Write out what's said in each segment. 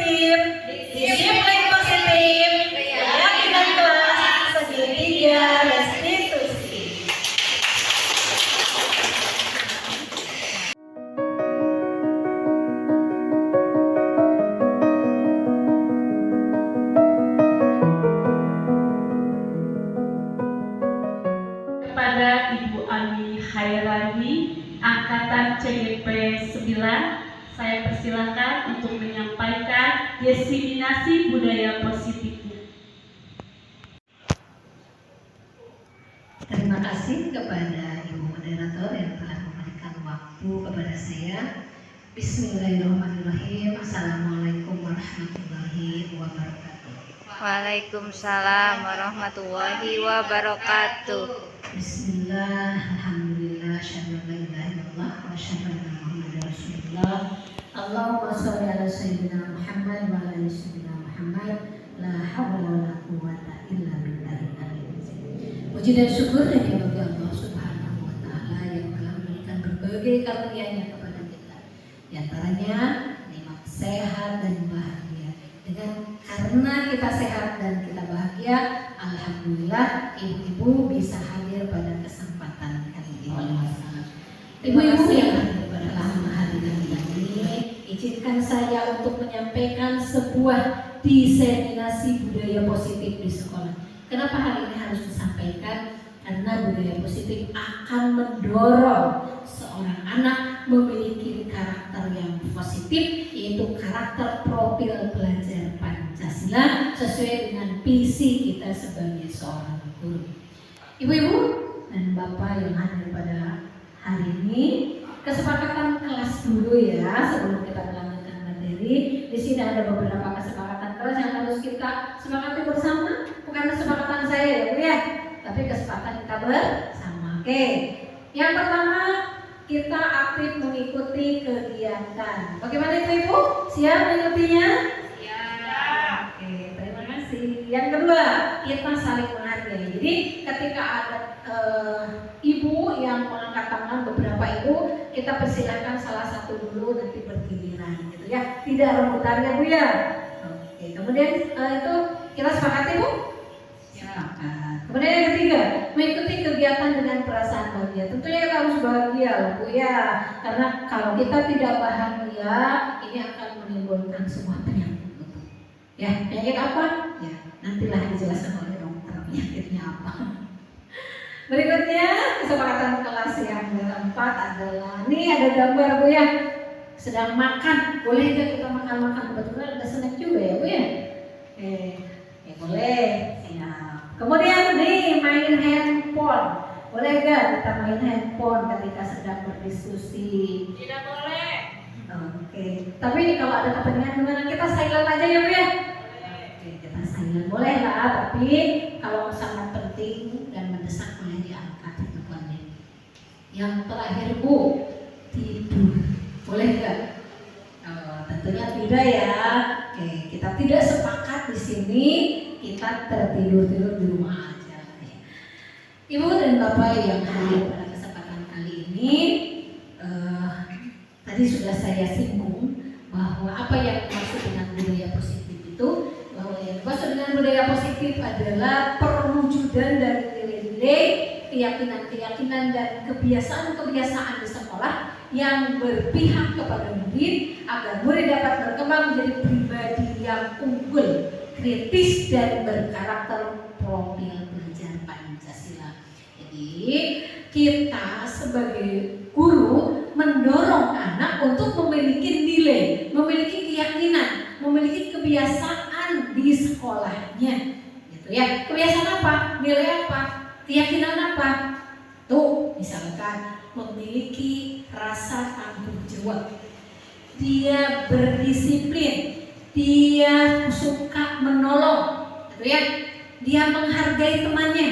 positif, disiplin positif, keyakinan kelas, segitiga restitusi. Kepada Ibu Ami Hairani, Angkatan CGP 9, saya persilakan untuk menyampaikan diseminasi budaya positifnya. Terima kasih kepada Ibu Moderator yang telah memberikan waktu kepada saya. Bismillahirrahmanirrahim. Assalamualaikum warahmatullahi wabarakatuh. Waalaikumsalam warahmatullahi wabarakatuh. Bismillah, alhamdulillah, syahadu la ilaha illallah wa syahadu anna Muhammadar Rasulullah. Allahumma sholli ala sayyidina Muhammad wa ala ali sayyidina Muhammad. La haula wa la quwwata illa billahil aliyyil azim. Puji dan syukur hanya bagi Allah Subhanahu wa taala yang telah memberikan berbagai karunia-Nya kepada kita. Di antaranya nikmat sehat dan bahagia. Karena kita sehat dan kita bahagia, alhamdulillah ibu-ibu bisa hadir pada kesempatan kali ini. Ibu-ibu yang hadir pada hari ini, izinkan saya untuk menyampaikan sebuah diseminasi budaya positif di sekolah. Kenapa hal ini harus disampaikan? Karena budaya positif akan mendorong seorang anak memiliki karakter yang positif, yaitu karakter profil belajar Pancasila sesuai dengan visi kita sebagai seorang guru. Ibu-ibu dan bapak yang hadir pada hari ini, kesepakatan kelas dulu ya sebelum kita melanjutkan materi. Di sini ada beberapa kesepakatan kelas yang harus kita sepakati bersama, bukan kesepakatan saya ya Bu ya, tapi kesepakatan kita bersama. Oke. Yang pertama, kita aktif mengikuti kegiatan. Bagaimana Ibu? Siap mengikutinya? Siap. Oke, terima kasih. Yang kedua, kita saling menghargai. Jadi ketika ada ibu yang mengangkat tangan, beberapa ibu, kita persilakan salah satu dulu, nanti bergiliran gitu ya. Tidak rebutan ya Bu ya. Oke, kemudian itu kita sepakati Bu? Sepakat. Kemudian yang ketiga, mengikuti kegiatan dengan perasaan bahagia. Tentunya kita harus bahagia loh Bu ya. Karena kalau kita tidak bahagia, ini akan menimbulkan sebuah penyakit. Ya, penyakit apa? Ya, nantilah dijelaskan oleh dokter penyakitnya apa. Berikutnya, kesepakatan kelas yang keempat adalah, ini ada gambar Bu ya, sedang makan. Boleh nggak kita makan-makan? Kebetulan ada snack juga ya Bu ya. Ya boleh. Ya. Kemudian nih main handphone. Boleh nggak kita main handphone ketika sedang berdiskusi? Tidak boleh. Oke. Tapi kalau ada kepentingan gimana, kita silent aja ya Bu ya. Oke, kita silent boleh lah. Tapi kalau sangat penting dan mendesak boleh diangkat handphonenya. Yang terakhir Bu, tidur. Boleh nggak? Tentunya tidak ya. Oke, kita tidak sepakat di sini. Kita tertidur-tidur di rumah aja. Ibu dan Bapak yang hadir pada kesempatan kali ini, tadi sudah saya singgung bahwa apa yang dimaksud dengan budaya positif itu, bahwa yang dimaksud dengan budaya positif adalah perwujudan dari nilai-nilai, keyakinan-keyakinan dan kebiasaan-kebiasaan di sekolah yang berpihak kepada murid agar murid dapat berkembang menjadi pribadi yang unggul, kritis dan berkarakter profil belajar Pancasila. Jadi kita sebagai guru mendorong anak untuk memiliki nilai, memiliki keyakinan, memiliki kebiasaan di sekolahnya, gitu ya. Kebiasaan apa? Nilai apa? Keyakinan apa? Tuh, misalkan memiliki rasa tanggung jawab. Dia berdisiplin. Dia suka menolong, gitu ya. Dia menghargai temannya.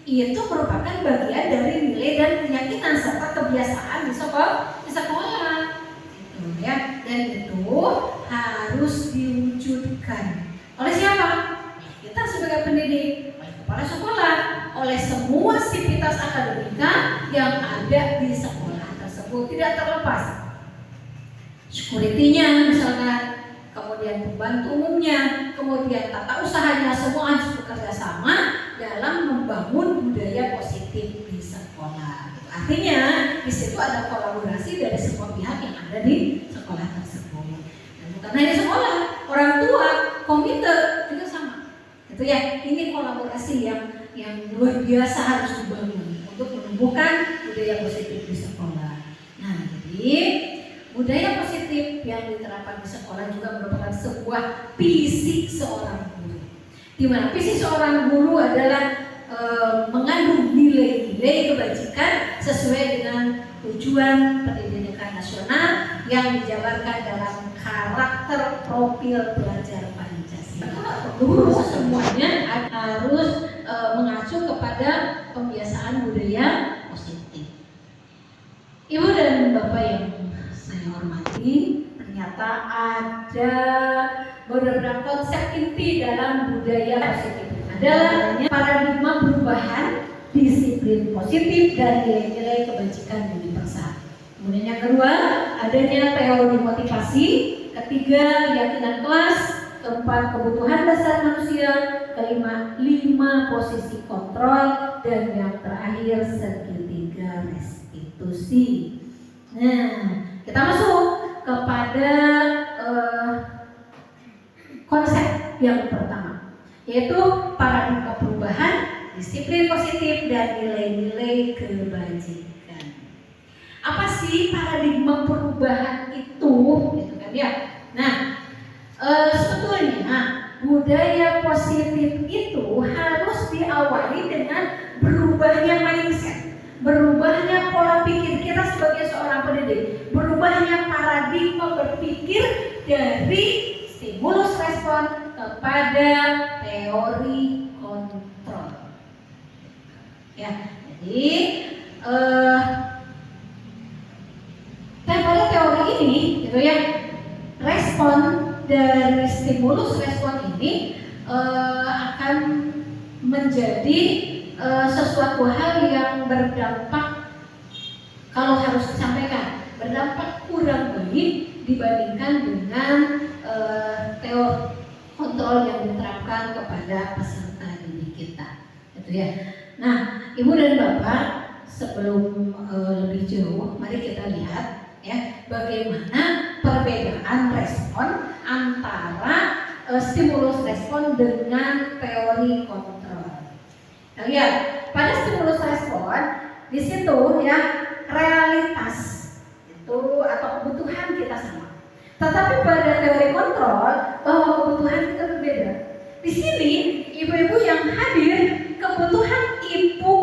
Itu merupakan bagian dari nilai dan keyakinan serta kebiasaan di sekolah, gitu ya. Dan itu harus diwujudkan oleh siapa? Kita sebagai pendidik, oleh kepala sekolah, oleh semua sivitas akademika yang ada di sekolah tersebut, tidak terlepas security-nya misalkan. Kemudian kemudian pembantu umumnya, kemudian tata usahanya, semua harus bekerja sama dalam membangun budaya positif di sekolah. Artinya di situ ada kolaborasi dari semua pihak yang ada di sekolah tersebut. Dan bukan hanya sekolah, orang tua, komite juga sama. Itu ya, ini kolaborasi yang luar biasa harus dibangun untuk menumbuhkan budaya positif di sekolah. Nah, jadi budaya positif yang diterapkan di sekolah juga merupakan sebuah visi seorang guru. Di mana visi seorang guru adalah mengandung nilai-nilai kebajikan sesuai dengan tujuan pendidikan nasional yang dijabarkan dalam karakter profil pelajar Pancasila. Guru semuanya harus mengacu kepada pembiasaan budaya positif. Ibu dan Bapak yang saya hormati, ternyata ada beberapa konsep inti dalam budaya positif. Adalah paradigma perubahan, disiplin positif, dan nilai-nilai kebajikan universal. Kemudian yang kedua, adanya teori motivasi. Ketiga, keyakinan kelas. Keempat, kebutuhan dasar manusia. Kelima, 5 posisi kontrol. Dan yang terakhir, segitiga restitusi. Nah, kita masuk kepada konsep yang pertama, yaitu paradigma perubahan, disiplin positif, dan nilai-nilai kebajikan. Apa sih paradigma perubahan itu? Gitu kan ya. Nah, sebetulnya budaya positif itu harus diawali dengan berubahnya mindset, berubahnya pola pikir kita sebagai seorang pendidik, berubahnya paradigma berpikir dari stimulus respon kepada teori kontrol. Ya, jadi pada teori ini, gitu ya, respon dari stimulus respon ini akan menjadi sesuatu hal yang berdampak, kalau harus disampaikan, berdampak kurang baik dibandingkan dengan teori kontrol yang diterapkan kepada peserta didik kita, gitu ya. Nah, Ibu dan Bapak, sebelum lebih jauh, mari kita lihat ya bagaimana perbedaan respon antara stimulus respon dengan teori kontrol. Nah, lihat pada stimulus respon di situ ya realitas itu atau kebutuhan kita sama. Tetapi pada teori kontrol bahwa kebutuhan kita berbeda. Di sini ibu-ibu yang hadir, kebutuhan Ibu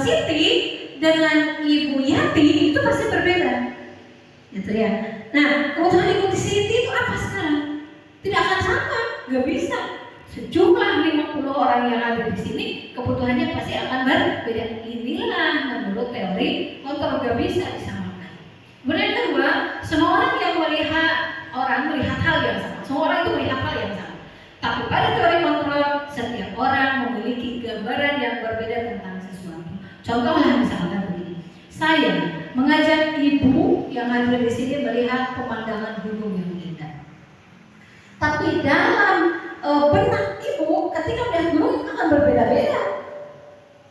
Siti dengan Ibu Yati itu pasti berbeda, gitu ya. Nah, kebutuhan Ibu Siti itu apa sekarang? Tidak akan sama, nggak bisa. Sejumlah 50 orang yang ada di sini, kebutuhannya pasti akan berbeda. Inilah menurut teori kontrol, nggak bisa disamakan. Kemudian yang kedua, semua orang yang melihat hal yang sama. Semua orang itu melihat hal yang sama. Tapi pada teori kontrol, setiap orang memiliki gambaran yang berbeda tentang sesuatu. Contohnya misalkan begini, saya mengajak ibu yang ada di sini melihat pemandangan gunung yang indah. Tapi dalam benak ibu, ketika melihat gunung itu akan berbeda-beda.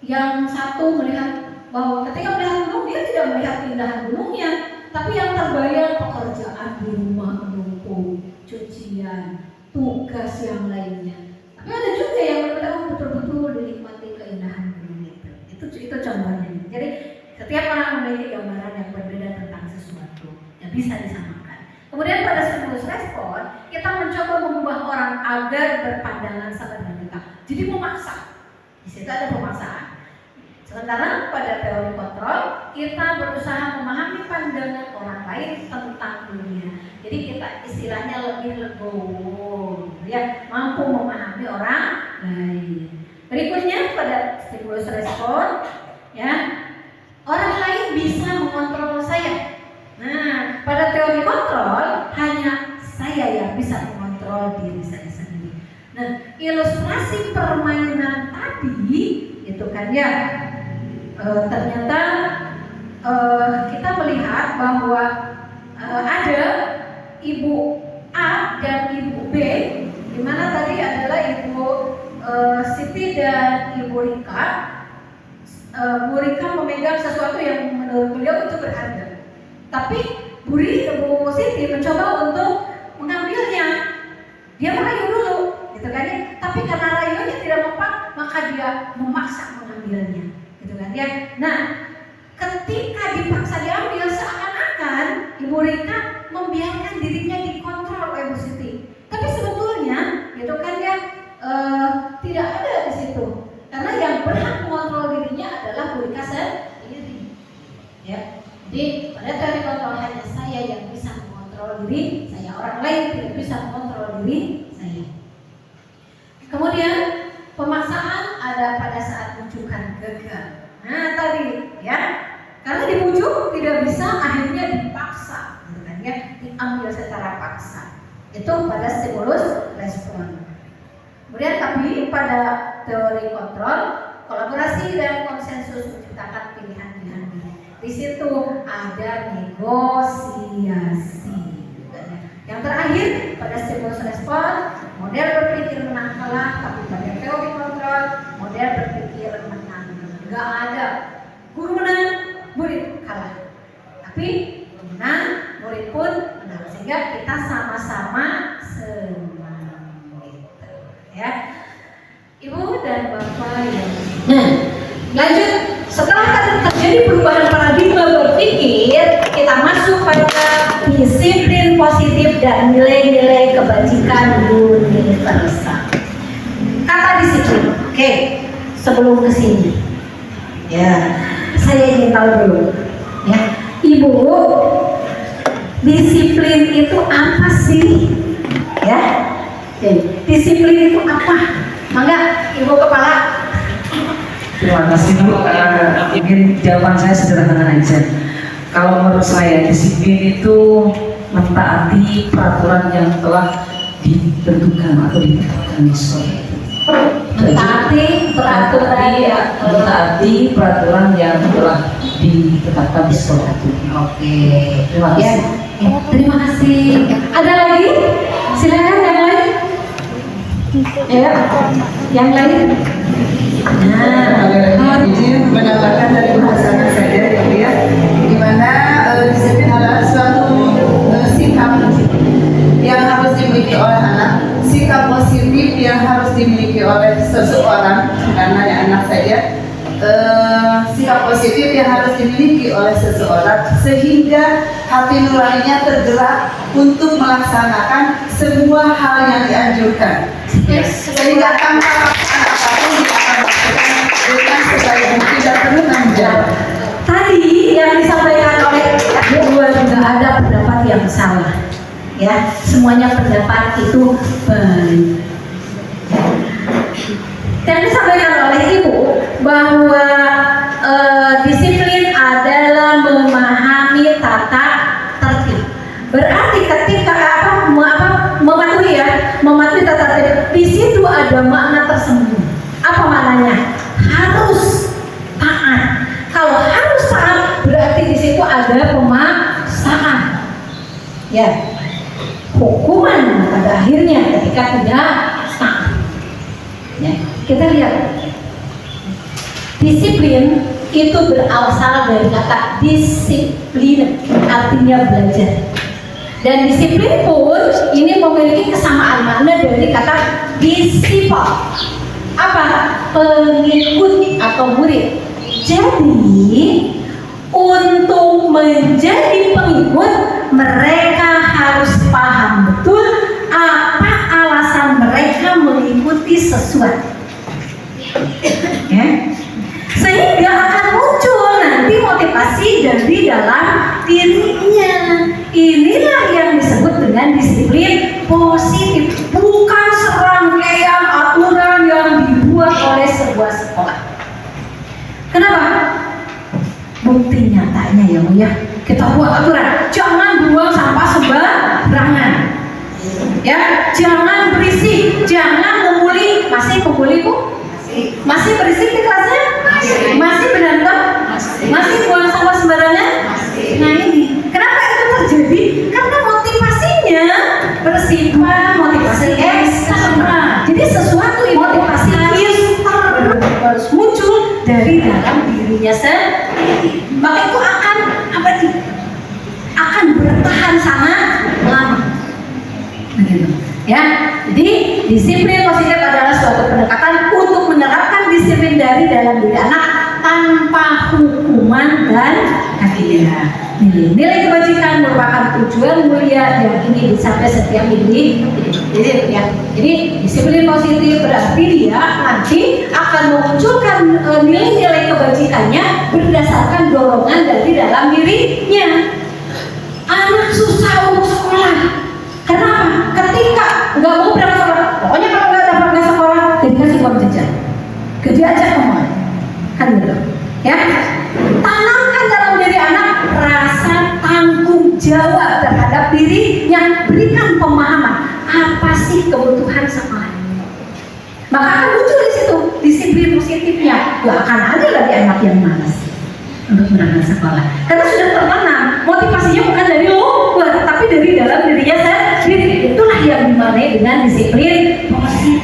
Yang satu melihat bahwa ketika melihat gunung dia tidak melihat keindahan gunungnya, tapi yang terbayang pekerjaan di rumah menumpuk, cucian, tugas yang lainnya. Tapi ada juga yang betul-betul dinikmati keindahan gunung itu. Itu contohnya. Jadi setiap orang memiliki gambaran yang berbeda tentang sesuatu yang bisa disamakan. Kemudian pada stimulus respon, kita mencoba mengubah orang agar berpandangan sama dengan kita. Jadi memaksa. Di situ ada pemaksaan. Sementara pada teori kontrol, kita berusaha memahami pandangan orang lain tentang dunia. Jadi kita istilahnya lebih legowo, ya, mampu memahami orang lain. Berikutnya pada stimulus respon, ya, orang lain bisa mengontrol saya. Nah, pada teori kontrol hanya saya yang bisa mengontrol diri saya sendiri. Nah, ilustrasi permainan tadi itu kan ya, ternyata kita melihat bahwa ada Ibu A A dan Ibu B, di mana tadi adalah Ibu Siti dan Ibu Rika. Bu Rika memegang sesuatu yang menurut beliau itu berharga, tapi Bu Siti mencoba untuk mengambilnya. Dia merayu dulu, gitu kan ya. Tapi karena rayuannya tidak mempan, maka dia memaksa mengambilnya, gitu kan ya. Nah, ketika dipaksa diambil, seakan-akan Ibu Rika membiarkan dirinya dikontrol oleh Bu Siti. Tapi sebetulnya, gitu kan ya, tidak ada di situ. Karena yang berhak mengontrol dirinya adalah Bu Rika sendiri. Ya. Jadi pada teori kontrol hanya saya yang bisa mengontrol diri saya, orang lain tidak bisa mengontrol diri saya. Kemudian pemaksaan ada pada saat bujukan gagal. Nah tadi ya, karena dibujuk tidak bisa, akhirnya dipaksa, gitu kan ya, diambil secara paksa. Itu pada stimulus respon. Kemudian tapi pada teori kontrol, kolaborasi dan konsensus menciptakan pilihan-pilihan. Di situ ada negosiasi. Yang terakhir pada stimulus respon, model berpikir menang kalah, tapi pada teori kontrol, model berpikir menang. Enggak ada guru menang, murid kalah. Tapi guru menang, murid pun menang. Sehingga kita sama-sama senang. Gitu, ya. Ibu dan Bapak yang lanjut. Setelah terjadi perubahan paradigma berpikir, kita masuk pada disiplin positif dan nilai-nilai kebajikan universal. Kata disiplin, oke, sebelum kesini, ya, saya ingin tahu dulu, ya, Ibu, disiplin itu apa sih? Ya, disiplin itu apa? Mangga, Ibu Kepala. Terima kasih Bu. Mungkin jawaban saya sederhana aja. Kalau menurut saya disiplin itu mentaati peraturan yang telah ditentukan atau ditetapkan di sekolah. Mentaati peraturan yang telah ditetapkan di sekolah itu. Oke. Terima kasih. Ya, terima kasih. Ada lagi? Silakan yang lain. Ya, yang lain. Izin menambahkan dari bahasanya saja ya, di mana disiplin adalah suatu sikap yang harus dimiliki oleh anak, sikap positif yang harus dimiliki oleh seseorang, karena ya anak saja, sikap positif yang harus dimiliki oleh seseorang sehingga hati nuraninya tergerak untuk melaksanakan semua hal yang dianjurkan, sehingga tanpa apapun dengan sebaik mungkin dan penuh tanggung jawab. Tadi yang disampaikan oleh dua juga ada pendapat yang salah, ya, semuanya pendapat itu baik. Yang disampaikan oleh Ibu bahwa disiplin adalah memahami tata tertib. Berarti ketika mematuhi tata tertib, di situ ada makna tersembunyi. Apa maknanya? Harus taat. Kalau harus taat, berarti di situ ada pemaksaan. Ya, hukuman pada akhirnya ketika tidak taat. Ya, kita lihat. Disiplin itu berasal dari kata disiplin, artinya belajar. Dan disiplin pun ini memiliki kesamaan makna dari kata disipel. Apa? Pengikut atau murid. Jadi untuk menjadi pengikut, mereka harus paham betul apa alasan mereka mengikuti sesuatu, ya? Sehingga akan muncul nanti motivasi dari dalam dirinya. Inilah yang disebut dengan disiplin positif, bukan serangkaian aturan yang dibuat oleh sebuah sekolah. Kenapa? Bukti nyatanya ya Bu ya, kita buat aturan, jangan buang sampah sembarangan, ya, jangan berisik, jangan membuli. Masih membuli Bu? Masih berisik di kelasnya? Masih berantem? Masih buang sampah sembarangan? Nah ini, kenapa itu terjadi? Karena motivasinya bersih. bersifat motivasi eksternal. Jadi sesuatu yang motivasi instan harus muncul dari dalam dirinya sendiri. Maka itu akan apa sih? Akan bertahan sangat lama. Begitu. Ya, jadi disiplin positif adalah suatu pendekatan untuk menerapkan disiplin dari dalam diri anak tanpa hukuman dan hadiah. Nilai kebajikan merupakan tujuan mulia yang ingin dicapai setiap individu. Jadi disiplin positif berarti dia nanti akan memunculkan nilai-nilai kebajikannya berdasarkan dorongan dari dalam dirinya. Anak susah untuk sekolah. Kenapa? Ketika nggak mau berangkat sekolah, pokoknya kalau nggak dapat ke sekolah, dikasih uang jajan, kerja aja kamu, kan gitu, ya. Tanamkan dalam diri anak rasa tanggung jawab terhadap diri yang berikan pemahaman apa sih kebutuhan sekolah. Maka akan muncul di situ disiplin positifnya. Gak akan ada lagi anak yang malas untuk berangkat sekolah, karena sudah tertanam motivasinya bukan dari luar, tapi dari dalam dirinya sendiri. Itulah yang dimaknai dengan disiplin positif.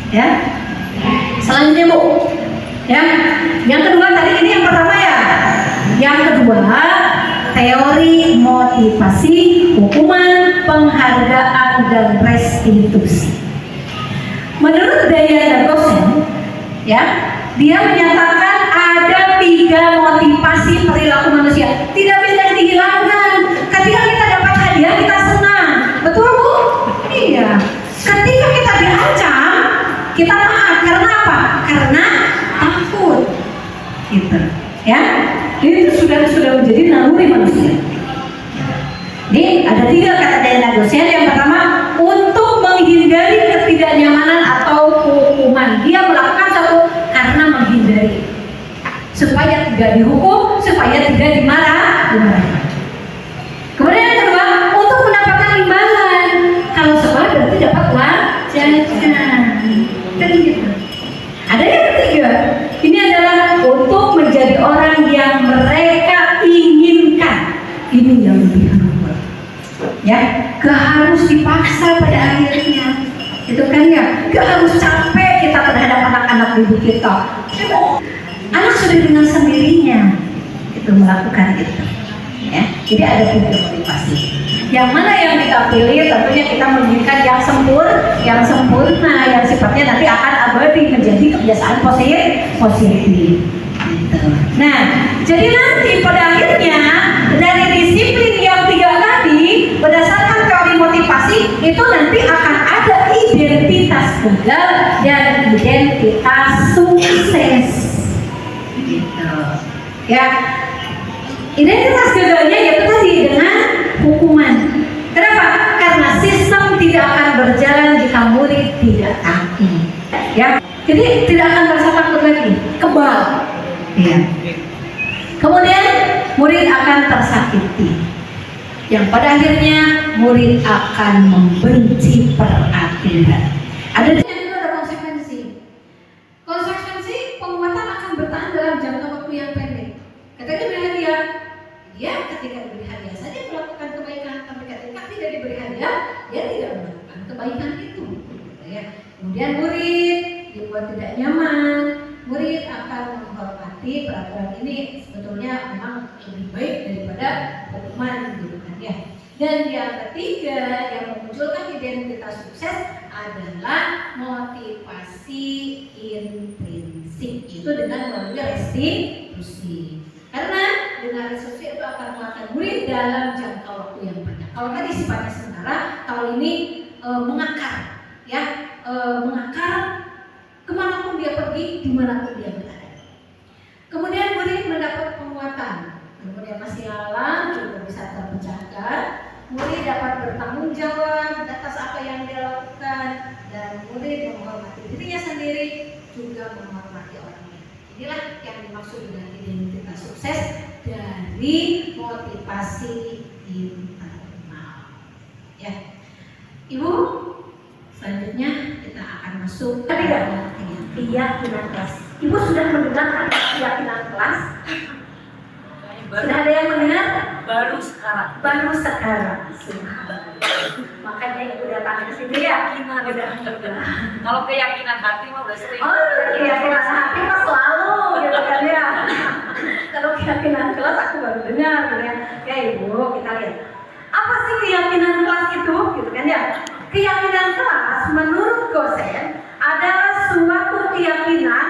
Ya. Selanjutnya Bu, ya. Yang kedua tadi ini yang pertama ya. Yang kedua teori motivasi, hukuman, penghargaan dan restitusi. Menurut Diana Gossen, ya, dia menyatakan ada 3 motivasi perilaku manusia, tidak bisa dihilangkan. Ketika kita dapat hadiah kita senang, betul Bu? Iya. Ketika kita diancam kita taat, karena apa? Karena takut, gitu, ya. Itu sudah menjadi naluri manusia. Jadi ada 3 kata Diana Gossen. Yang pertama, untuk menghindari ketidaknyamanan atau hukuman. Dia melakukan satu karena menghindari, supaya tidak dihukum, supaya tidak dimarahi. Kemudian yang kedua, untuk mendapatkan imbalan. Kalau sekolah berarti dapat uang jajan. Kan gitu. Ada yang ketiga, ini adalah untuk menjadi orang yang mereka inginkan. Ini yang lebih luar. Ya, gak harus dipaksa pada akhirnya. Itu kan ya, gak harus capek kita terhadap anak-anak didik kita. Anak sudah dengan sendirinya itu melakukan itu. Ya, jadi ada 3 motivasi. Yang mana yang kita pilih? Tentunya kita menginginkan yang sempurna, yang sifatnya nanti akan abadi menjadi kebiasaan positif. Gitu. Nah, jadi nanti pada akhirnya dari disiplin yang 3 tadi, berdasarkan teori motivasi itu nanti akan ada identitas gagal dan identitas sukses. Gitu. Ya. Identitas gagalnya yaitu tadi dengan hukuman. Kenapa? Karena sistem tidak akan berjalan jika murid tidak takut. Ya, jadi tidak akan merasa takut lagi, kebal. Ya. Kemudian murid akan tersakiti. Yang pada akhirnya murid akan membenci peraturan. Ada konsekuensi. Konsekuensi penguatan akan bertahan dalam jangka waktu yang pendek. Ketika diberi hadiah, dia ketika diberi hadiah saja melakukan kebaikan, tapi ketika tidak diberi hadiah, dia tidak melakukan kebaikan itu. Ya. Kemudian murid dibuat tidak nyaman, murid akan menghormati peraturan ini. Sebetulnya memang lebih baik daripada hukuman, gitu kan ya. Dan yang ketiga yang memunculkan identitas sukses adalah motivasi intrinsik, itu dengan melalui restitusi. Karena dengan restitusi itu akan menguatkan murid dalam jangka waktu yang panjang. Kalau tadi sifatnya sementara, kalau ini mengakar, ya, mengakar kemanapun dia pergi, dimanapun dia berada. Kemudian murid mendapat penguatan, kemudian masih alam juga bisa terpecahkan. Murid dapat bertanggung jawab atas apa yang dia lakukan, dan murid menghormati dirinya sendiri, juga menghormati orang lain. Inilah yang dimaksud dengan identitas sukses dari motivasi internal. Ya, Ibu, selanjutnya kita akan masuk ke keyakinan kelas. Ibu sudah mendengarkan keyakinan kelas? Sudah ada yang mendengar? baru sekarang. Baru sekarang. Subhanallah. Makanya ibu datang ke sini ya. Udah. Kalau keyakinan hati mah udah sering. Oh, keyakinan hati mah selalu gitu kan ya. Kalau keyakinan kelas aku baru dengar gitu ya. Ya ibu, kita lihat. Apa sih keyakinan kelas itu? Gitu kan ya. Keyakinan kelas menurut dosen adalah suatu keyakinan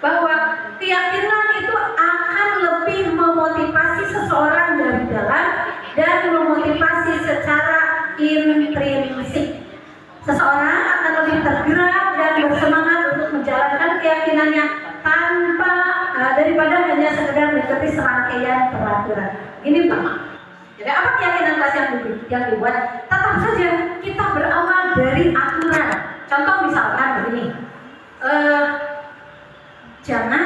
bahwa keyakinan itu akan lebih memotivasi seseorang dari dalam dan memotivasi secara intrinsik. Seseorang akan lebih tergerak dan bersemangat untuk menjalankan keyakinannya tanpa daripada hanya sekedar mengikuti serangkaian peraturan. Ini Pak. Jadi apa keyakinan kelas yang dibuat? Tetap saja kita berawal dari aturan. Contoh misalkan begini, jangan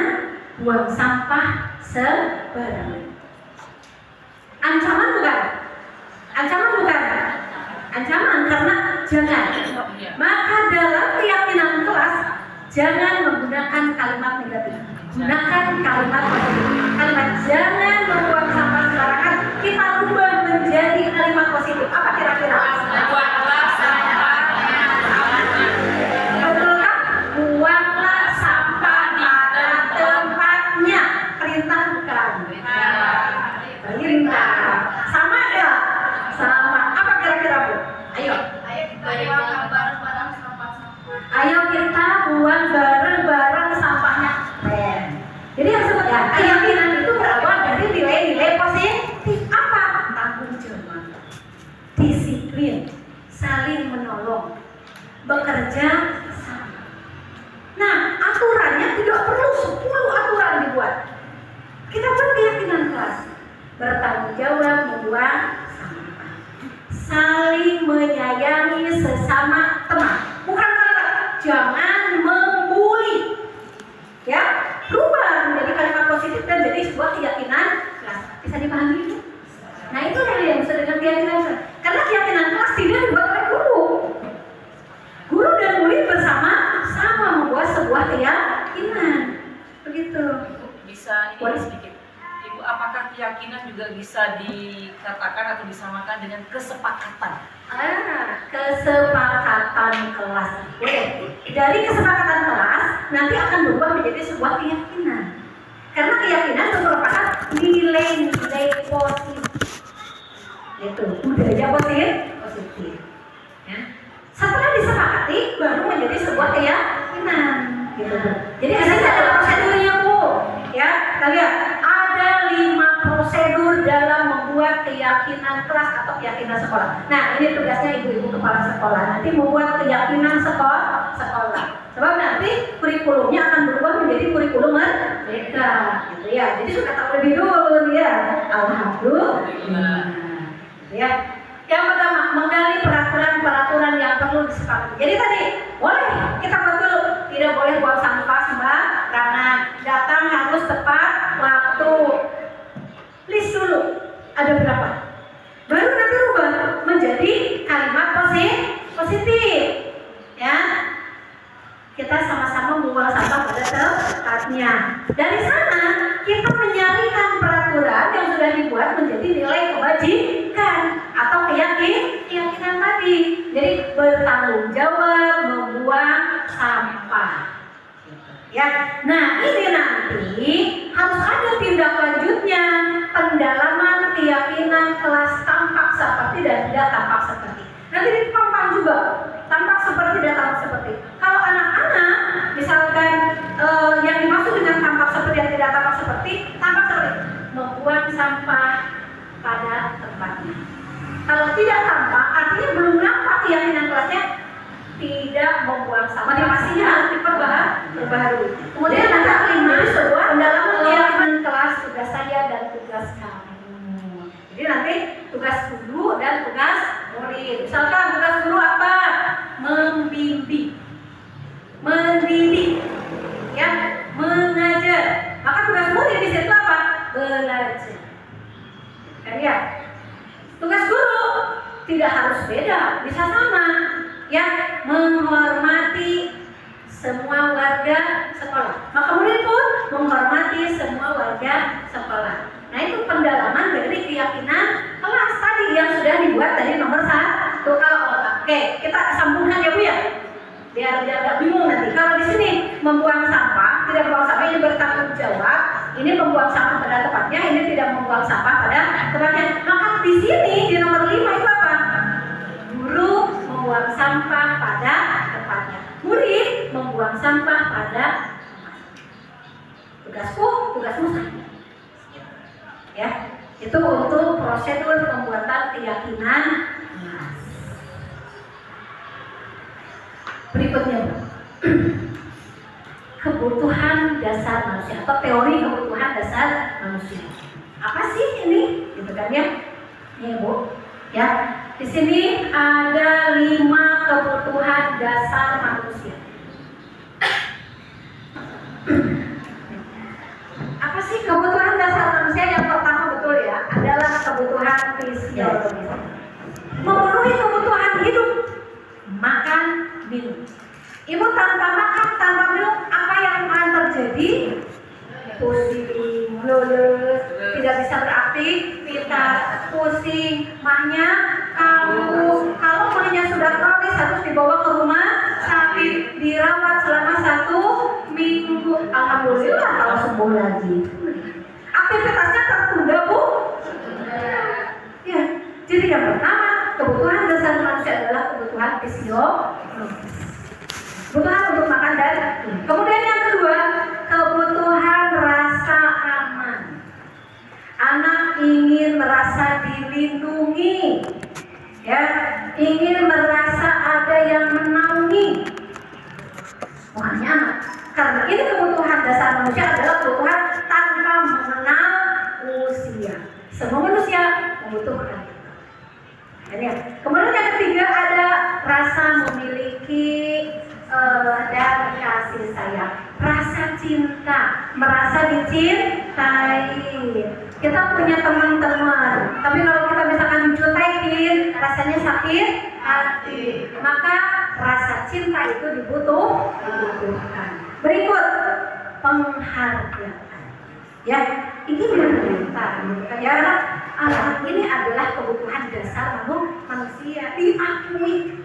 buang sampah sembarangan. Ancaman bukan? Ancaman bukan? Ancaman karena jangan. Maka dalam keyakinan kelas jangan menggunakan kalimat negatif. Gunakan kalimat positif. Kalimat jangan membuang sampah sembarangan kita ubah menjadi kalimat positif. Apa kira-kira? Buanglah sampahnya. Betulkah? Buanglah sampah pada tempatnya. Perintah bukan? Perintah. Sama ya? Sama. Apa kira-kira Bu? Ayo. Ayo kita buang bareng-bareng sampahnya. Jadi yang disebut ya, keyakinan itu berawal dari nilai-nilai positif. Apa? Tanggung jawab, disiplin, saling menolong, bekerja sama. Nah, aturannya tidak perlu 10 aturan dibuat. Kita buat keyakinan kelas, bertanggung jawab, membuang sampah, saling menyayangi sesama teman. Bukan kata jangan membuli, ya, berubah menjadi kalimat positif dan jadi sebuah keyakinan kelas. Bisa dipahami itu? Nah itu yang bisa dengan keyakinan kelas. Karena keyakinan kelas tidak dibuat oleh guru. Guru dan murid bersama-sama membuat sebuah keyakinan. Begitu. Bisa ini Boleh? sedikit. Ibu, apakah keyakinan juga bisa dikatakan atau disamakan dengan kesepakatan? Kesepakatan kelas. Boleh. Dari kesepakatan kelas nanti akan berubah menjadi sebuah keyakinan. Karena keyakinan itu merupakan nilai-nilai positif. Itu budaya positif. Ya. Setelah disepakati baru menjadi sebuah keyakinan. Gitu. Jadi ada prosedurnya Bu. Ya, kalian ada 5 prosedur dalam membuat keyakinan kelas atau keyakinan sekolah. Nah, ini tugasnya ibu-ibu kepala sekolah. Nanti membuat keyakinan sekolah. Sebab nanti kurikulumnya akan berubah menjadi kurikulum merdeka, gitu ya. Jadi sudah tahu lebih dulu ya. Alhamdulillah. Ya. Yang pertama, menggali peraturan-peraturan yang perlu disepakati. Jadi tadi, boleh kita buat dulu. Tidak boleh buang sampah sembarangan. Datang harus tepat waktu. List dulu. Ada berapa? Baru nanti rubah menjadi kalimat positif. Ya. Kita sama-sama membuang sampah pada tempatnya. Dari sana kita menyalurkan peraturan yang sudah dibuat menjadi nilai kebajikan atau keyakinan tadi. Jadi bertanggung jawab membuang sampah. Ya, nah ini nanti harus ada tindak lanjutnya, pendalaman keyakinan kelas tampak seperti dan tidak tampak seperti. Nanti ditampang juga, tampak seperti dan tampak seperti. Kalau anak-anak misalkan yang dimaksud dengan tampak seperti dan tidak tampak seperti membuang sampah pada tempatnya. Kalau tidak tampak artinya belum nampak keyakinan kelasnya, tidak membuang sampah. Pastinya harus diperbaharui. Kemudian nanti akan menjadi sebuah pendalaman keyakinan kelas, tugas saya dan tugas kamu. Jadi nanti tugas guru dan tugas murid. Misalkan tugas guru apa? Membimbing, mendidik, ya, mengajar. Maka tugas murid di situ apa? Belajar. Kan ya? Tugas guru tidak harus beda, bisa sama. Ya, menghormati semua warga sekolah. Maka murid pun menghormati semua warga sekolah. Nah itu pendalaman dari keyakinan kelas tadi yang sudah dibuat dari nomor 1. Kalau oke, kita sambungkan ya Bu ya. Biar nggak bingung nanti. Kalau di sini membuang sampah, tidak membuang sampah, ini bertanggung jawab. Ini membuang sampah pada tempatnya, ini tidak membuang sampah pada tempatnya. Maka di sini di nomor 5 itu apa? Guru membuang sampah pada tempatnya. Murid membuang sampah pada tugasmu saja. Ya, itu untuk prosedur pembuatan keyakinan kelas. Berikutnya, kebutuhan dasar manusia atau teori kebutuhan dasar manusia. Apa sih ini? Gitu kan ya? Nih Bu, ya. Di sini ada 5 kebutuhan dasar manusia. Apa sih kebutuhan dasar manusia? Yang pertama betul ya, adalah kebutuhan fisiologis. Memenuhi kebutuhan hidup, makan, minum. Ibu tanpa makan, tanpa minum, apa yang akan terjadi? Pusing, lemes, tidak bisa beraktivitas, pusing, mahnya kambuh. Kalau mahnya sudah kronis harus dibawa ke rumah sakit, dirawat selama 1 minggu. Alhamdulillah kalau sembuh lagi. Aktivitasnya tertunda Bu. Ya, jadi yang pertama kebutuhan dasar manusia adalah kebutuhan fisiologis. Kebutuhan untuk makan dan minum. Kemudian yang kedua, kebutuhan rasa aman. Anak ingin merasa dilindungi, ya, ingin merasa ada yang menaungi. Makanya anak, karena ini kebutuhan dasar manusia adalah kebutuhan tanpa mengenal usia. Semua manusia membutuhkan. Kemudian yang ketiga ada rasa memiliki dan kasih sayang, rasa cinta, merasa dicintai. Kita punya teman-teman, tapi kalau kita misalkan dijutekin, rasanya sakit hati. Maka rasa cinta itu dibutuhkan. Berikut penghargaan. Ya, ini pemerintah, ya. Anak ini adalah kebutuhan dasar manusia, diakui.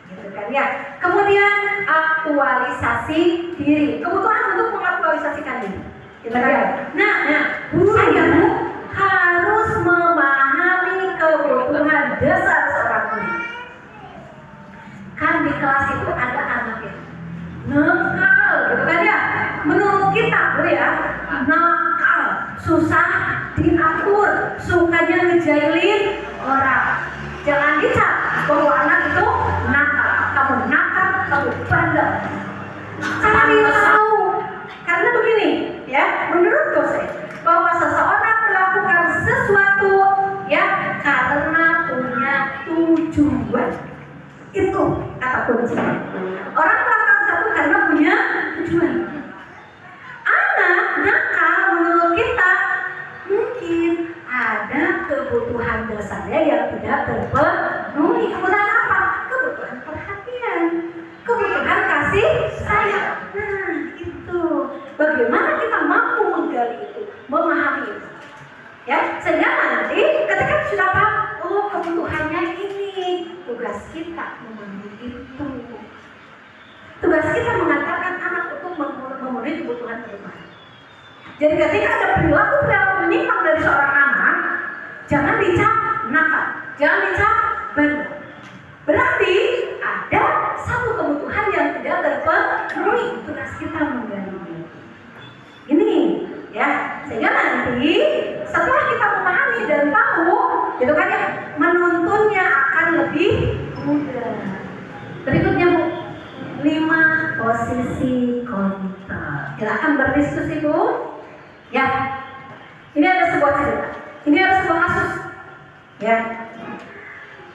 Gitu kan ya. Kemudian aktualisasi diri, kebutuhan untuk mengaktualisasikan diri. Gitu kan ya. Nah, saya harus memahami kebutuhan dasar seorang murid. Kan di kelas itu ada anak yang nakal, gitu kan ya. Menurut kita, ya, nakal, susah diatur, sukanya ngejailin orang. Jangan dicap bahwa anak itu nakal, kamu bandel. Cari tahu, karena begini, ya, menurut dosen bahwa seseorang melakukan sesuatu, ya, karena punya tujuan. Itu kata kunci. Orang melakukan sesuatu karena punya tujuan. Anak nakal menurut kita mungkin ada kebutuhan dasarnya yang tidak terpenuhi. Kebutuhan apa? Kebutuhan perhatian, kebutuhan kasih sayang. Nah, itu bagaimana kita mampu menggali itu, memahami itu, ya, sehingga nanti ketika sudah paham, oh kebutuhannya ini, tugas kita memenuhi itu. Tugas kita mengantarkan anak untuk memenuhi kebutuhan perubahan. Jadi ketika ada perilaku menyimpang dari seorang anak, jangan dicap nakal, jangan dicap bandel. Berarti ada satu kebutuhan yang tidak terpenuhi. Tugas kita menggali ini, ya, sehingga nanti setelah kita memahami dan tahu, gitu kan ya, menuntunnya akan lebih mudah. Berikutnya Bu, 5 posisi kontrol. Kita akan berdiskusi Bu. Ya, ini ada sebuah cerita. Ini ada sebuah kasus. Ya,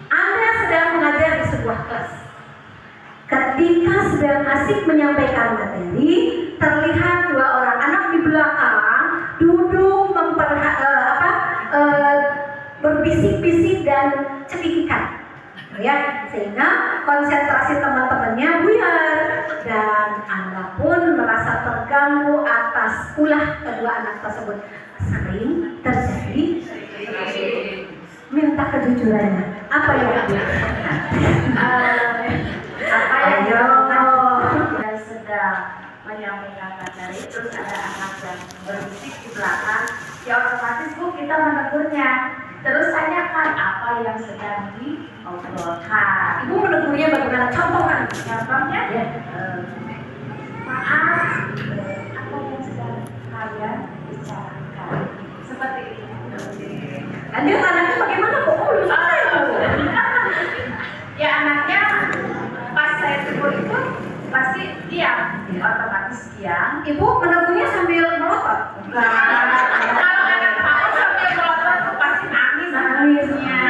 Anda sedang mengajar di sebuah kelas. Ketika sedang asik menyampaikan materi, terlihat 2 orang anak di belakang duduk berbisik-bisik dan cekikikan. Ya, sehingga konsentrasi teman-temannya buyar dan Anda pun merasa terganggu atas ulah kedua anak tersebut. Sering terjadi? Minta kejujurannya. Apa yang dilakukan? Apa yang dilakukan dan sedang menyampaikan materi, terus ada anak yang berisik di belakang, ya otomatis Bu kita menegurnya. Terus tanyakan apa yang sedang diobrolkan. Ibu menegurnya bagaimana? Contohkan. Contohnya, Ya. maaf, apa yang sedang kalian bicarakan? Seperti itu. Dan dia anaknya bagaimana? Kok belum selesai Bu? Ya anaknya pas saya tegur itu pasti diam, otomatis diam. Ibu menegurnya sambil melotot. Kalau anak mau sambil melotot tuh pasti nangis nangisnya.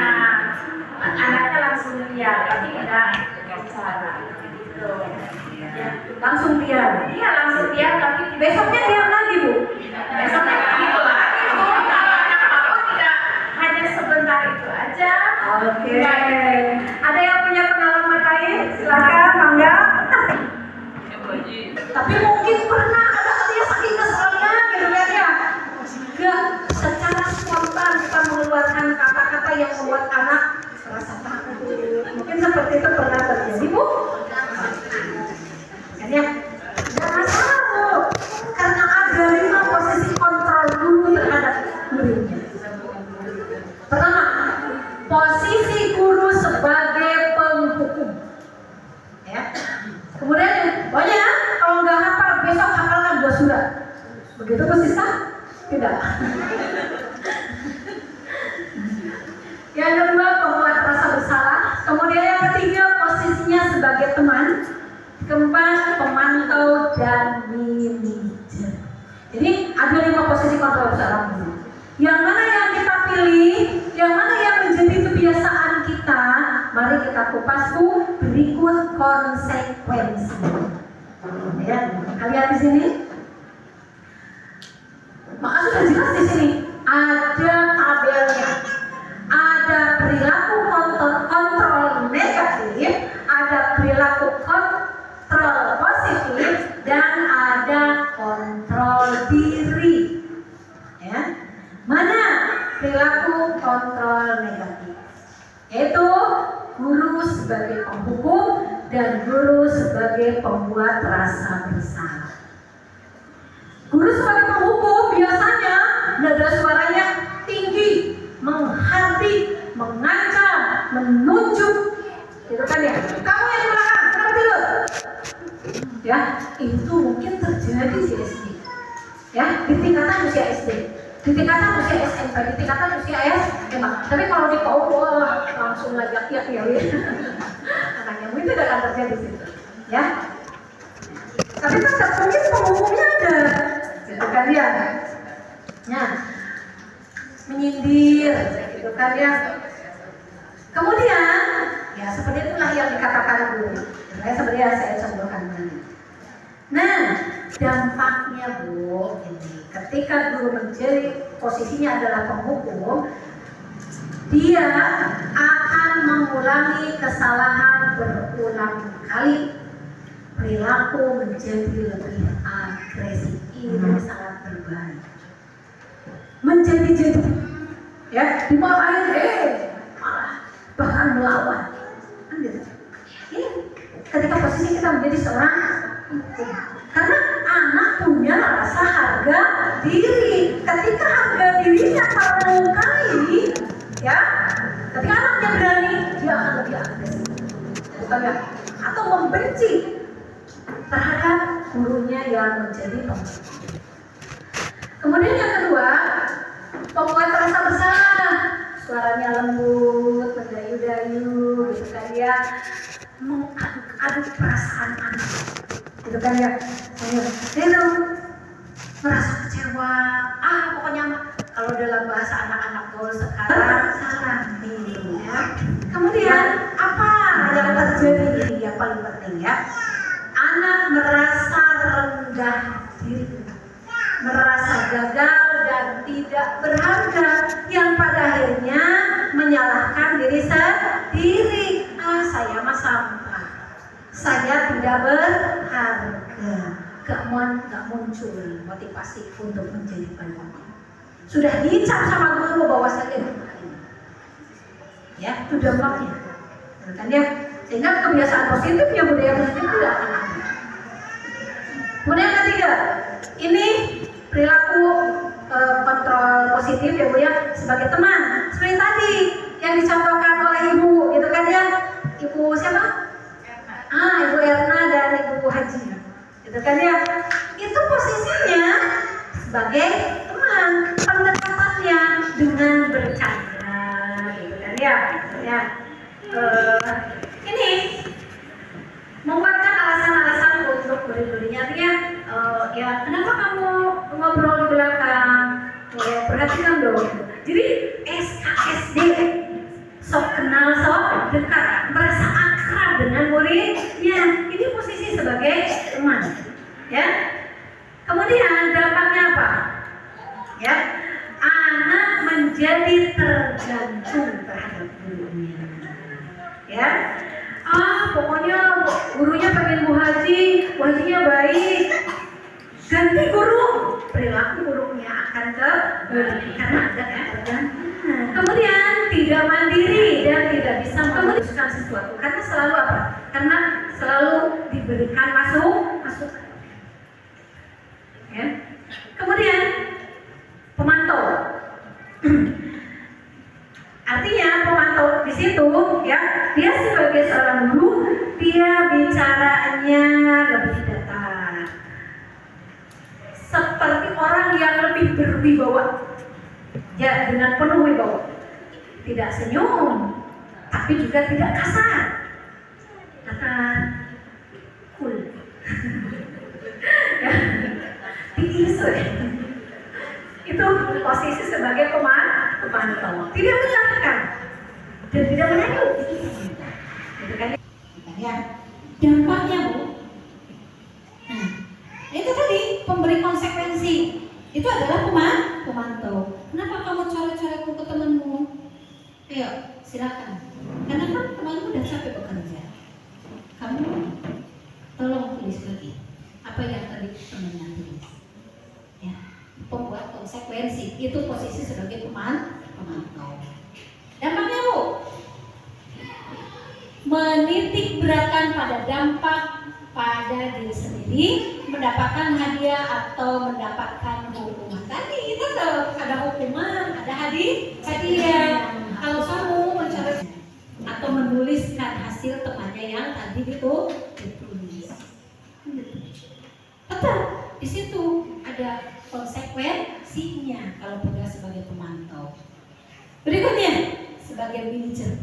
Anaknya langsung diam, tapi enggak bicara. Gitu. Ya, Langsung diam. iya langsung diam, tapi Besoknya diam lagi Bu. besoknya gitu lagi. Bu. Kalau anak mau tidak hanya sebentar itu aja. Oke. Ada yang punya pengalaman lain? Silakan, Mangga. Tapi mungkin pernah ada dia saking keselnya gitu kan ya. Enggak, secara spontan kita mengeluarkan kata-kata yang membuat anak merasa takut. Mungkin seperti itu pernah terjadi Bu. Kan ya? Enggak masalah Bu. Karena ada 5 posisi kontrol guru terhadap muridnya. Pertama, posisi guru sebagai penghukum. Ya. Kemudian, pokoknya kalau nggak hafal besok hafalkan 2 surat. Begitu Bu Sista? Tidak. Yang kedua, pembuat rasa bersalah. Kemudian yang ketiga, posisinya sebagai teman. Keempat, pemantau dan manajer. Jadi ada 5 posisi kontrol seorang guru. Yang mana yang kita pilih, yang mana yang menjadi kebiasaan kita, mari kita kupas Bu, berikut konsekuensi. Ya, kalian di sini? Maka sudah jelas di sini ada tabelnya. Ada perilaku kontrol negatif, ada perilaku kontrol positif, dan ada kontrol diri. Ya. Mana perilaku kontrol negatif? Yaitu guru sebagai penghukum dan guru sebagai pembuat rasa bersalah. Guru sebagai penghukum biasanya nada suaranya tinggi, menghardik, mengancam, menunjuk. Gitu kan ya? Kamu yang belakang, kenapa tidur? Ya, itu mungkin terjadi di SD. Ya, di tingkatan usia SD. Di tingkatan usia SMP, di tingkatan usia SMA. Tapi kalau di PAUD, wah, langsung ngajak ya. Anaknya itu tidak akan terjadi di situ. Ya. Tapi tetap mungkin penghukumnya ada. Gitu kan ya. Nah, menyindir, gitu kan ya. Kemudian, ya seperti itulah yang dikatakan guru. Seperti yang saya contohkan tadi. Nah, dampaknya Bu, ini ketika guru menjadi posisinya adalah penghukum, dia akan mengulangi kesalahan berulang kali. Perilaku menjadi lebih agresif. Ini sangat berbahaya. Menjadi ya dimarahin, malah bahkan melawan. Kan gitu. Ini ketika posisi kita menjadi seorang hukum. Karena anak punya rasa harga diri. Ketika harga dirinya terlukai, ya, ketika anaknya berani, dia akan lebih agresif, bukan ya? Atau membenci terhadap gurunya yang menjadi penghukum. Kemudian yang kedua, pembuat rasa bersalah. Suaranya lembut, mendayu-dayu, gitu kan ya, mengaduk-aduk perasaan anak. Gitu kan ya, dia merasa kecewa, pokoknya kalau dalam bahasa anak-anak gaul sekarang salah gitu ya. Kemudian apa yang terjadi ini yang paling penting ya, anak merasa rendah diri, merasa gagal dan tidak berharga, yang pada akhirnya menyalahkan diri sendiri. Saya mah sampah, saya tidak berharga, gak muncul motivasi untuk menjadi baik. Sudah dicap sama guru bahwasanya ya itu dampaknya kan ya, sehingga kebiasaan positif yang budaya positif tidak akan ada. Kemudian yang ketiga, ini perilaku kontrol positif ya Bu ya, sebagai teman seperti tadi yang dicontohkan oleh ibu gitu kan ya, ibu siapa? Ibu Erna dan ibu Haji gitu kan ya, itu posisinya sebagai teman, pendekatannya dengan bercanda gitu kan ya, ini membuatkan alasan-alasan untuk beri-berinya, artinya ya kenapa kamu ngobrol di belakang, ya perhatikan dong. Jadi SKSD, sok kenal sok dekat, merasa akrab dengan muridnya, ini posisi sebagai teman ya. Kemudian dampaknya apa ya, anak menjadi tergantung terhadap gurunya ya. Pokoknya gurunya pengen Bu Haji, Bu Hajinya baik, ganti guru, perilaku gurunya akan karena ada ketergantungan. Kemudian tidak mandiri dan tidak bisa memutuskan sesuatu karena selalu apa? Karena selalu diberikan masukan. Ya. Kemudian pemantau. Artinya pemantau di situ ya, dia sebagai seorang guru, dia bicaranya lebih datar, seperti orang yang lebih berwibawa ya, dengan penuh wibawa, tidak senyum tapi juga tidak kasar, datar, cool ya, tinggi itu posisi sebagai pemantau, tidak menyalahkan dan tidak menyakut gitu kan ya. Dampaknya Bu, nah itu tadi pemberi konsekuensi itu adalah pemantau. Kenapa kamu coret-coretku ke temanmu? Ayo silakan, karena kan temanmu udah capek bekerja, kamu tolong tulis lagi apa yang tadi temannya tulis ya. Pembuat konsekuensi itu posisi sebagai pemantau. Dampaknya Bu, menitik beratkan pada dampak pada diri sendiri, mendapatkan hadiah atau mendapatkan hukuman. Tadi itu ada hukuman, ada hadiah. Kalau kamu mencari atau menuliskan hasil temannya yang tadi itu ditulis, betul di situ ada konsekuensinya kalau pegang sebagai pemantau. Berikutnya sebagai manajer,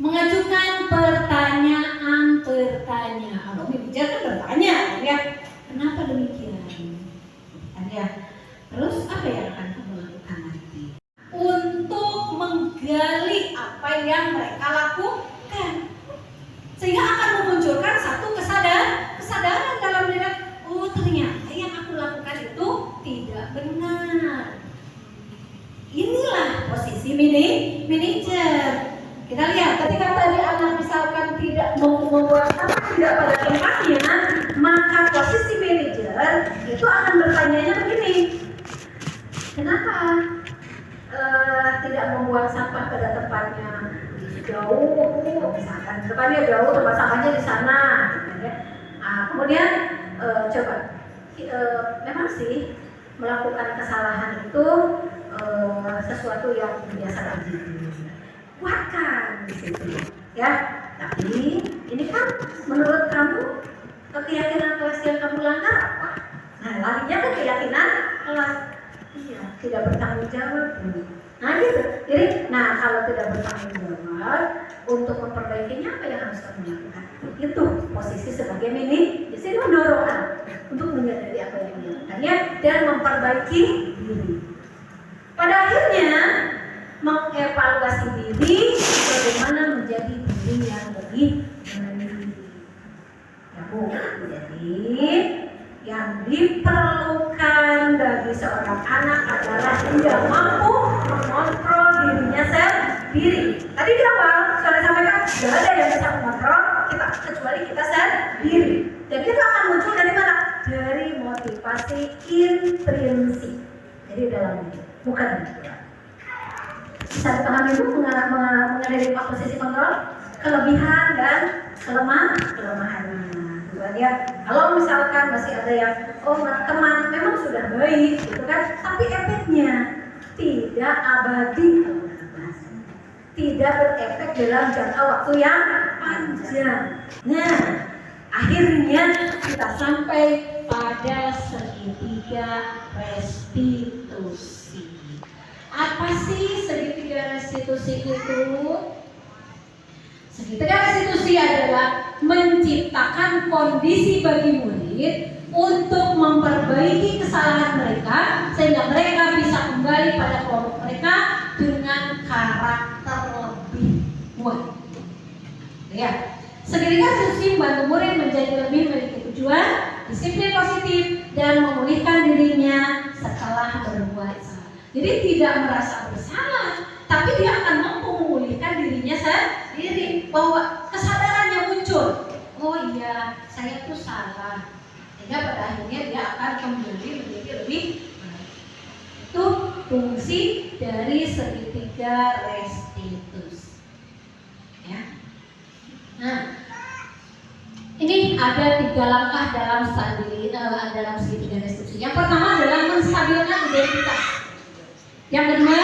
mengajukan pertanyaan. Kalau manajer kan bertanya ya, kenapa demikian ya, terus apa yang akan kamu lakukan nanti untuk menggali apa yang mereka lakukan, sehingga akan memunculkan satu kesadaran dalam diri. Oh ternyata yang aku lakukan itu tidak benar. Inilah posisi manajer. Kita lihat ketika tadi anak misalkan tidak membuang sampah tidak pada tempatnya, maka posisi manajer itu akan bertanya begini, kenapa tidak membuang sampah pada tempatnya? Jauh, misalkan depannya jauh, tempat sampahnya di sana gitu ya. Kemudian coba memang sih melakukan kesalahan itu sesuatu yang biasa terjadi, kuatkan di situ ya. Tapi ini kan menurut kamu keyakinan kelas yang kamu langgar apa? Nah larinya ke keyakinan kelas, iya tidak bertanggung jawab. Nah gitu. Jadi kalau tidak bertanggung jawab, untuk memperbaikinya apa yang harus kamu lakukan? Itu posisi sebagai mini, di sini mendorong untuk menyadari apa yang dilakukannya dan memperbaiki diri. Pada akhirnya mengevaluasi diri bagaimana menjadi diri yang lebih mandiri. Ya Bu, jadi yang diperlukan bagi seorang anak adalah dia mampu mengontrol dirinya sendiri. Tadi di awal sudah sampaikan, tidak ada yang bisa mengontrol kita kecuali kita sendiri. Dan itu akan muncul dari mana? Dari motivasi intrinsik. Jadi dalam diri, bukan di luar. Bisa dipahami itu mengenai posisi kontrol, kelebihan dan kelemahan. Ya, kalau misalkan masih ada yang teman memang sudah baik gitu kan, tapi efeknya tidak abadi, tidak berefek dalam jangka waktu yang panjang. Nah, akhirnya kita sampai pada segitiga restitusi. Apa sih segitiga restitusi itu? Segitiga restitusi adalah menciptakan kondisi bagi murid untuk memperbaiki kesalahan mereka sehingga mereka bisa kembali pada kelompok mereka dengan karakter lebih kuat. Ya, segitiga restitusi membantu murid menjadi lebih memiliki tujuan, disiplin positif, dan memulihkan dirinya setelah berbuat salah. Jadi tidak merasa bersalah, tapi dia akan mampu memulihkan dirinya sendiri, bahwa kesadarannya muncul. Oh iya, saya tuh salah. Sehingga pada akhirnya dia akan kembali menjadi lebih baik. Itu fungsi dari segitiga restitusi. Ya. Nah, ini ada 3 langkah dalam segitiga restitusi. Yang pertama adalah menstabilkan identitas. Yang kedua,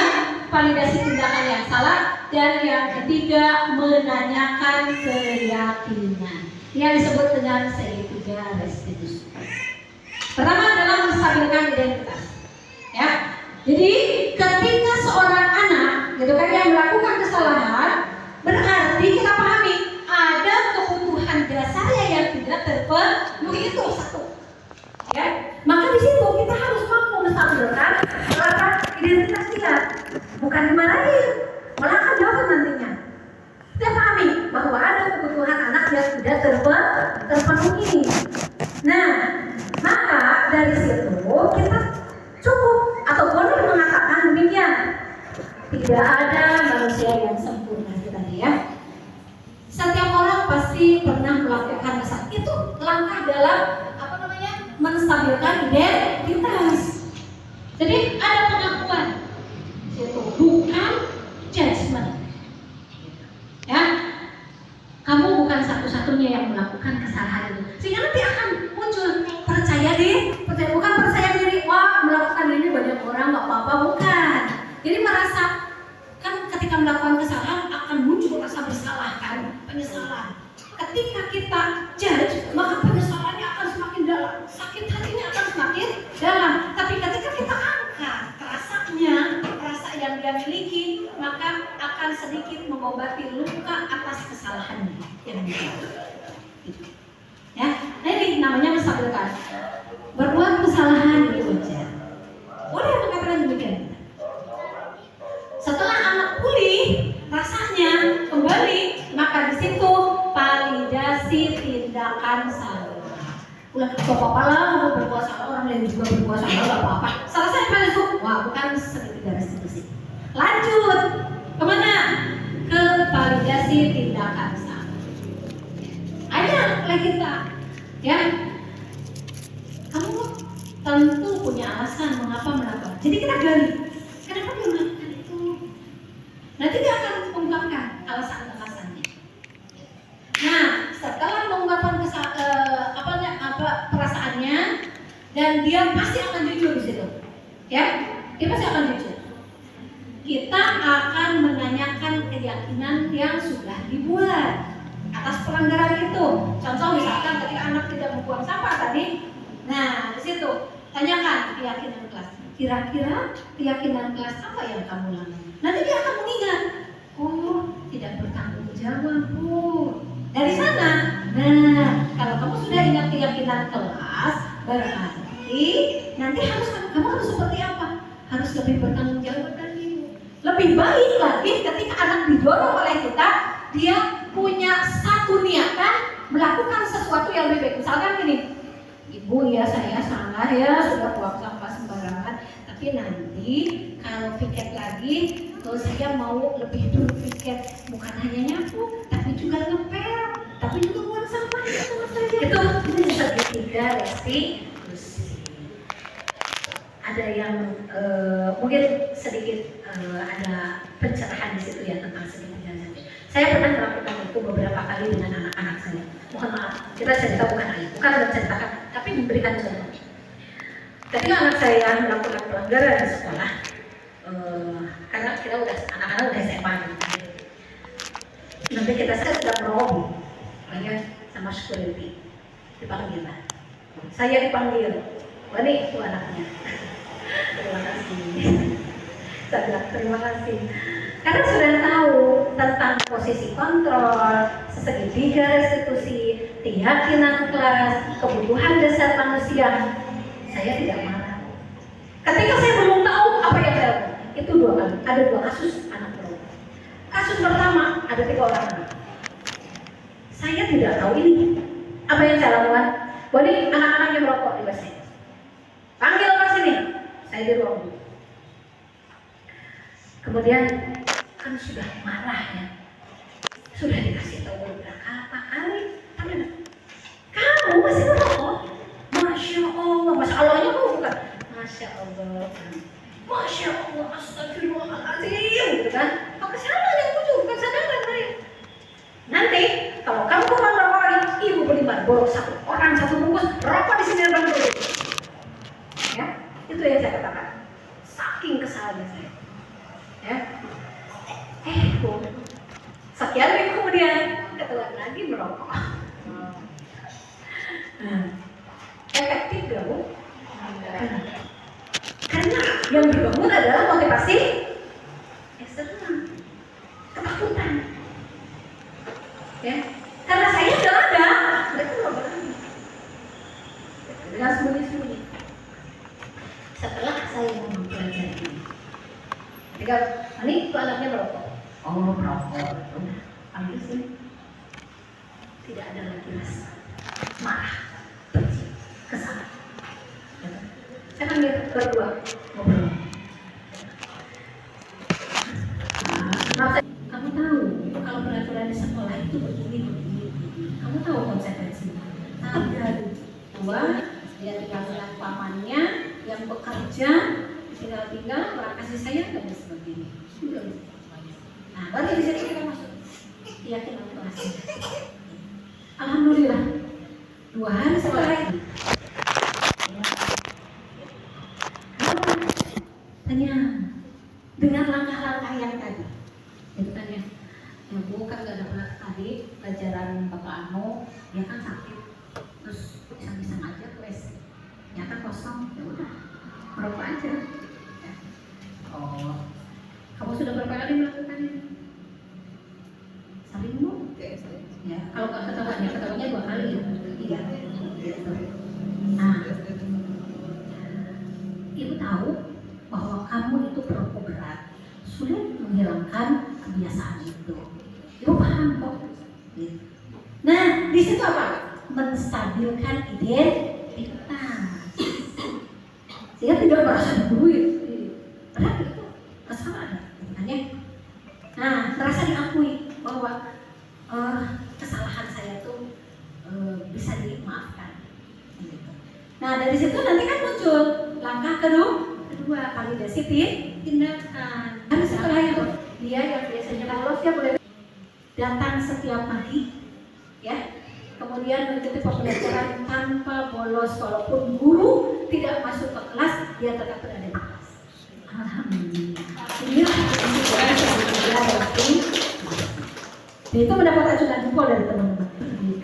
validasi tindakan yang salah. Dan yang ketiga, menanyakan keyakinan. Yang disebut dengan segitiga restitusi. Pertama adalah menstabilkan identitas. Ya, jadi ketika seorang anak, gitu kan, yang melakukan kesalahan, berarti kita pahami ada kebutuhan dasarnya yang tidak terpenuhi, itu satu. Ya, maka di situ kita harus mampu menstabilkan identitas dia, bukan dimarahin, malah akan jawab nantinya. Kita pahami bahwa ada kebutuhan anak yang tidak terpenuhi. Nah, maka dari situ kita cukup atau boleh mengatakan demikian. Tidak ada manusia yang sempurna tadi ya. Setiap orang pasti pernah melakukan kesalahan. Itu langkah dalam menstabilkan identitas. Jadi ada pengakuan, itu bukan judgment. Ya, kamu bukan satu-satunya yang melakukan kesalahan itu. Sehingga nanti akan muncul percaya bukan percaya diri. Wah, melakukan ini banyak orang, nggak apa-apa, bukan. Jadi merasa kan ketika melakukan kesalahan akan muncul rasa bersalah kan, penyesalan. Ketika kita judge, maka penyesalannya akan semakin dalam, sakit hatinya akan semakin dalam. Tapi ketika kita angkat rasa yang dia miliki, maka akan sedikit mengobati luka atas kesalahannya yang dia lakukan. Ya, nah ini namanya menstabilkan. Berbuat kesalahan itu wajar. Boleh mengatakan demikian. Setelah anak pulih rasanya kembali, maka di situ validasi tindakan salah. Udah gak apa-apa lah, kamu berbuat salah, orang lain juga berbuat salah, gak apa-apa. Selesai validasi, wah bukan segitiga restitusi. Lanjut kemana? Ke validasi tindakan salah. Ayo lagi kita, ya. Kamu tentu punya alasan mengapa melakukan. Jadi kita gali, kenapa dia melakukan itu? Nanti dia akan mengungkapkan alasan-alasannya. Nah, setelah mengungkapkan perasaannya, dan dia pasti akan jujur di situ, ya, dia pasti akan jujur. Kita akan menanyakan keyakinan yang sudah dibuat atas pelanggaran itu. Contoh misalkan ketika anak tidak membuang sampah tadi, nah di situ tanyakan keyakinan kelas. Kira-kira keyakinan kelas apa yang kamu lakukan? Nanti dia akan mengingat, oh tidak bertanggung jawab Bu. Dari sana, nah kalau kamu sudah ingat keyakinan kelas, berarti nanti kamu harus seperti apa? Harus lebih bertanggung jawab dan lebih baik lagi ketika anak didorong oleh kita, dia punya satu niatan melakukan sesuatu yang lebih baik. Misalkan gini, Ibu ya saya salah ya sudah buang sampah sembarangan, tapi nanti kalau piket lagi, kalau saya mau lebih dulu piket, bukan hanya nyapu, tapi juga ngepel, tapi juga buang sampah sama saja. Itu segitiga restitusi. Ada yang mungkin sedikit ada pencerahan di situ ya tentang segitiga saja. Saya pernah melakukan itu beberapa kali dengan anak-anak saya. Mohon maaf, kita cerita bukan menceritakan, tapi memberikan contoh. Ketika anak saya melakukan pelanggaran di sekolah, karena kita anak-anak udah SMA gitu. Nanti kita sudah merobi, banyak sama security dipanggil lah. Saya dipanggil, ini itu anaknya. Terima kasih. Saya bilang terima kasih. Karena sudah tahu tentang posisi kontrol, segitiga restitusi, keyakinan kelas, kebutuhan dasar manusia. Saya tidak marah. Ketika saya belum tahu apa yang saya lakukan, itu dua kali. Ada dua kasus anak merokok. Kasus pertama ada 3 orang anak. Saya tidak tahu ini. Apa yang saya lakukan? Boleh anak-anaknya merokok di WC. Panggil ke sini. Saya di ruang guru. Kemudian kan sudah marah ya. Sudah dikasih tahu beberapa kali. Kamu masih merokok? Masya Allah. Masya Allahnya kamu bukan? Masya Allah. Masya Allah. Astagfirullahaladzim. Gitu kan? Maka salah yang tujuh. Bukan sadaran saya. Nanti kalau kamu mau merokok lagi, ibu beli Marlboro 1 orang 1 bungkus, rokok di sini depan dulu. Ya, itu yang saya katakan. Saking kesalnya saya. Ya, sekian minggu kemudian ketelan lagi merokok. Efektif gak Bu? Karena yang dibangun adalah motivasi eksternal, ketakutan. Ya, karena saya sudah ada, mereka tidak berani. Dengan sembunyi-sembunyi. Setelah saya mempelajari ini, ketika ini itu anaknya merokok. Oh merokok, panggil sini. Tidak ada lagi rasa marah, benci, kesal. Saya panggil berdua ngobrol. Kamu tahu kalau peraturan di sekolah itu begini. Kamu tahu konsekuensinya. Ada 2, dia tinggal dengan pamannya yang bekerja, tinggal orang kasih sayang dan sebagainya. Nah, baru di sini kita masuk keyakinan kelas. Alhamdulillah 2 hari setelah itu tanya dengan langkah-langkah yang tadi. Itu tanya, ya Bu kan gak dapat tadi pelajaran Bapak Ano, dia kan sakit, terus pisang-pisang aja wes, nyata kosong, ya udah merokok aja. Ya. Oh, kamu sudah berapa kali melakukannya? Saling Bu? Ya, kalau nggak ketahuan, ya ketahuannya 2 kali ya. Iya. Nah, Ibu tahu bahwa kamu itu perokok berat, sulit menghilangkan kebiasaan itu. Ibu paham kok. Nah, di situ apa? Menstabilkan identitas. Sehingga tidak merasa dibunuh. Berat itu, masalah ada. Nah, merasa diakui bahwa kesalahan saya itu bisa dimaafkan. Nah, dari situ nanti kan muncul langkah kedua validasi tindakan. Harus setelah itu dia yang biasanya bolos dia boleh datang setiap pagi, ya. Kemudian mengikuti pembelajaran tanpa bolos, walaupun guru tidak masuk ke kelas, dia tetap berada di kelas. Alhamdulillah. Inilah dan itu mendapat acuan jempol dari teman-teman.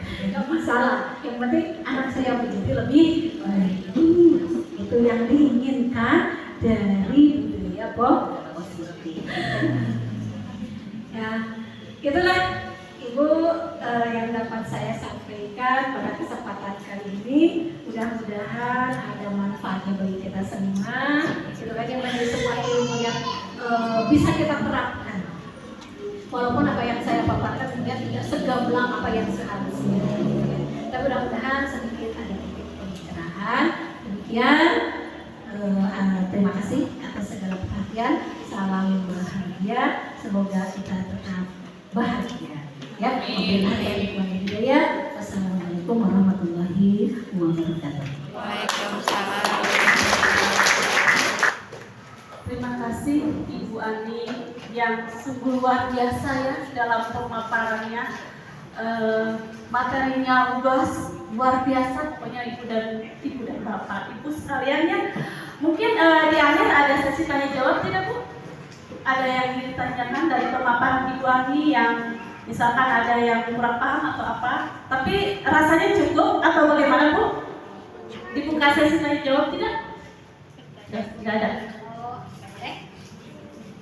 Tidak masalah. Yang penting anak saya menjadi lebih baik. Itu yang diinginkan dari budaya positif. Ya, itulah Ibu yang dapat saya sampaikan pada kesempatan kali ini. Mudah-mudahan ada manfaatnya bagi kita semua. Itu kan yang menjadi sebuah ilmu yang bisa kita terapkan. Walaupun apa yang saya paparkan kemudian tidak segamblang apa yang seharusnya. Tapi mudah-mudahan sedikit ada titik pencerahan. Demikian, terima kasih atas segala perhatian. Salam bahagia. Semoga kita tetap bahagia. Ya, wassalamualaikum warahmatullahi wabarakatuh. Waalaikumsalam. yang sungguh luar biasa ya dalam pemaparannya. Materinya luar biasa pokoknya ibu dan bapak ibu sekalian ya. Mungkin di akhir ada sesi tanya jawab tidak Bu? Ada yang ingin ditanyakan dari pemaparan Ibu Ani yang misalkan ada yang kurang paham atau apa? Tapi rasanya cukup atau bagaimana Bu? Dibuka sesi tanya jawab tidak? Tidak ada.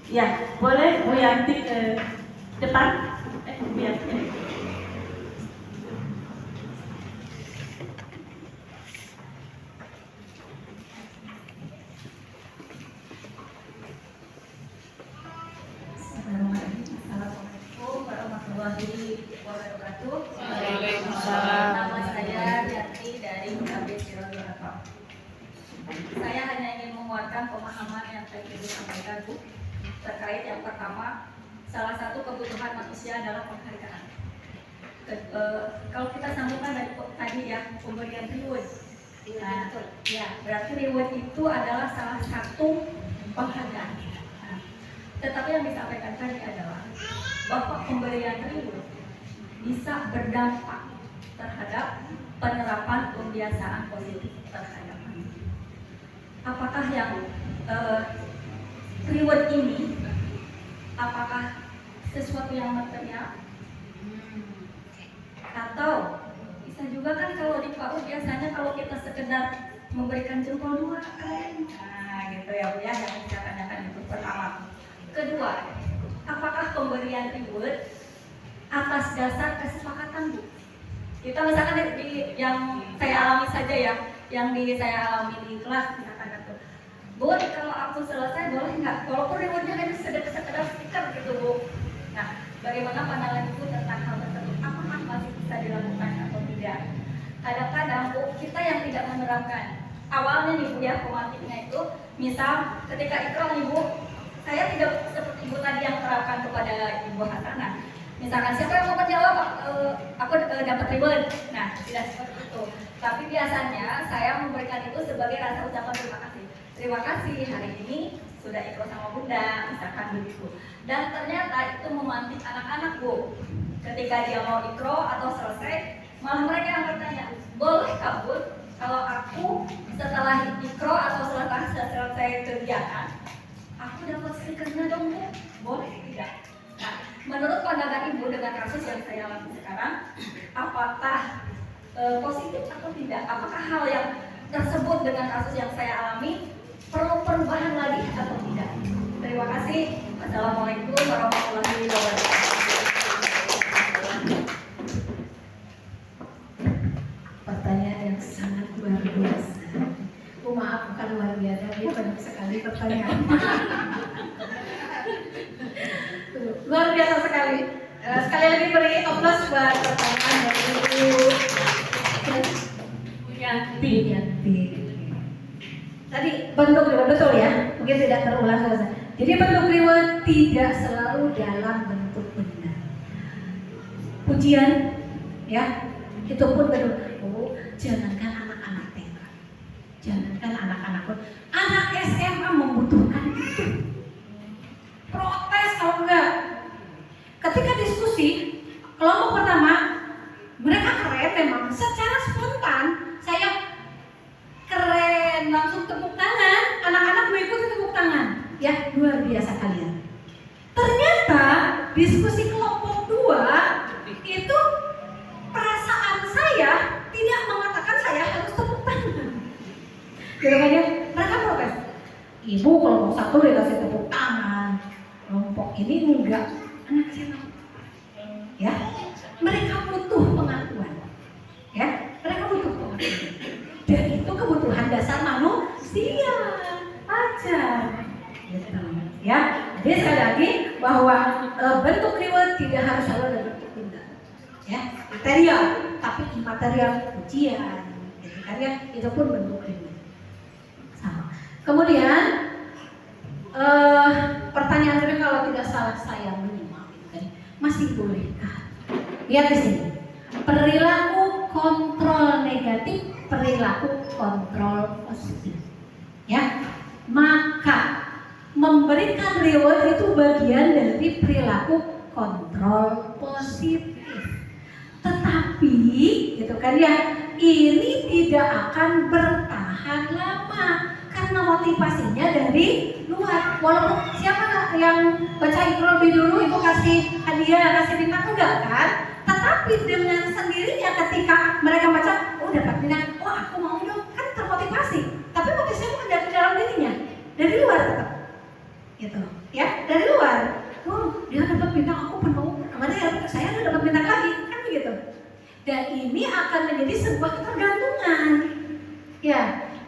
Ya boleh Bu Yanti ke depan. Bu Yanti. Assalamualaikum warahmatullahi wabarakatuh. Waalaikumsalam. Nama saya Yanti dari KB Cirebon. Saya hanya ingin menguatkan pemahaman yang tadi Ibu sampaikan Bu terkait yang pertama, salah satu kebutuhan manusia adalah penghargaan. Kalau kita sambungkan dari tadi ya pemberian reward. Nah, ya berarti reward itu adalah salah satu penghargaan. Tetapi yang disampaikan tadi adalah bahwa pemberian reward bisa berdampak terhadap penerapan pembiasaan positif terhadap anak. Apakah yang reward ini apakah sesuatu yang material? Atau bisa juga kan kalau di PAUD biasanya kalau kita sekedar memberikan jempol 2 keren. Nah gitu ya Bu ya, yang kita tanyakan itu pertama. Kedua, apakah pemberian reward atas dasar kesepakatan Bu? Kita misalkan di yang saya alami saja ya, yang saya alami di kelas misalkan itu, Bu, kalau aku selesai boleh nggak? Walaupun rewardnya hanya sekedar stiker gitu Bu. Nah, bagaimana pandangan Ibu tentang hal tersebut? Apakah masih bisa dilakukan atau tidak? Kadang-kadang Bu, kita yang tidak menerapkan. Awalnya nih Bu ya, pemantiknya itu, misal ketika ikrar nih Bu, saya tidak seperti Ibu tadi yang terapkan kepada Ibu Hasanah. Misalkan siapa yang mau menjawab, aku dapat reward. Nah, tidak seperti itu. Tapi biasanya saya memberikan itu sebagai rasa ucapan terima kasih. Terima kasih hari ini sudah ikut sama Bunda, misalkan begitu. Dan ternyata itu memantik anak-anak Bu. Ketika dia mau ikro atau selesai, malah mereka yang bertanya, boleh kabur kalau aku setelah ikro atau selesai kegiatan, aku dapat stikernya dong Bu? Boleh tidak? Nah, menurut pandangan Ibu dengan kasus yang saya alami sekarang, apakah positif atau tidak? Apakah hal yang tersebut dengan kasus yang saya alami perlu perubahan lagi atau tidak? Terima kasih. Assalamualaikum warahmatullahi wabarakatuh. Pertanyaan yang sangat luar biasa. Maaf, bukan luar biasa, dia banyak sekali pertanyaan. Luar biasa sekali. Sekali lagi beri aplaus buat pertanyaan dari Ibu Yanti. Tadi bentuk reward betul ya, mungkin tidak terulang selesai. Jadi bentuk reward tidak selalu dalam bentuk benda. Pujian, ya, itu pun betul. Oh, jangankan anak-anak TK, jangankan anak-anak pun, anak SMA membutuhkan itu. Protes kalau enggak. Ketika diskusi kelompok pertama, mereka keren memang secara spontan. Saya keren, langsung tepuk tangan, anak-anak mengikuti tepuk tangan. Ya, luar biasa kalian. Ternyata diskusi kelompok 2 itu perasaan saya tidak mengatakan saya harus tepuk tangan. Gitu kan ya? Mereka protes. Ibu kelompok 1 dikasih tepuk tangan, kelompok ini enggak. Anak saya ya, mereka butuh pengakuan. Ya, mereka butuh pengakuan. Dan itu kebutuhan dasar manusia. Wajar. Gitu. Ya, jadi sekali lagi bahwa bentuk reward tidak harus selalu ada bentuk benda. Ya, material, tapi imaterial pujian. Gitu kan ya, itu pun bentuk reward. Sama. Kemudian pertanyaan tadi kalau tidak salah saya menyimak, masih bolehkah? Lihat di sini. Perilaku kontrol negatif, perilaku kontrol positif. Ya, maka memberikan reward itu bagian dari perilaku kontrol positif. Tetapi gitu kan ya, ini tidak akan bertahan lama karena motivasinya dari luar. Walaupun siapa yang baca Iqra lebih dulu ibu kasih hadiah, kasih bintang, enggak kan? Tetapi dengan sendirinya ketika mereka baca, oh dapat bintang, oh aku mau dong, kan termotivasi. Tapi motivasinya bukan dari dalam dirinya, dari luar tetap, gitu ya, dari luar. Oh dia dapat bintang, aku pun mau, kemana ya? Saya udah dapat bintang lagi, kan begitu. Dan ini akan menjadi sebuah ketergantungan. Ya,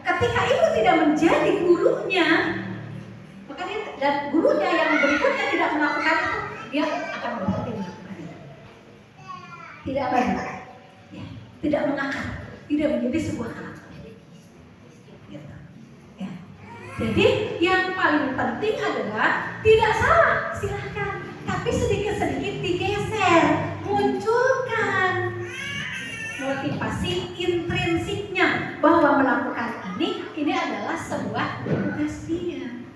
ketika ibu tidak menjadi gurunya, makanya dan gurunya yang berikutnya tidak melakukan itu, dia akan berhenti melakukan itu. Tidak lagi, ya, tidak mengakar, tidak menjadi sebuah karakter. Gitu. Ya. Jadi yang paling penting adalah tidak salah, silahkan, tapi sedikit-sedikit digeser, munculkan motivasi intrinsiknya bahwa melakukan ini adalah sebuah tugas dia.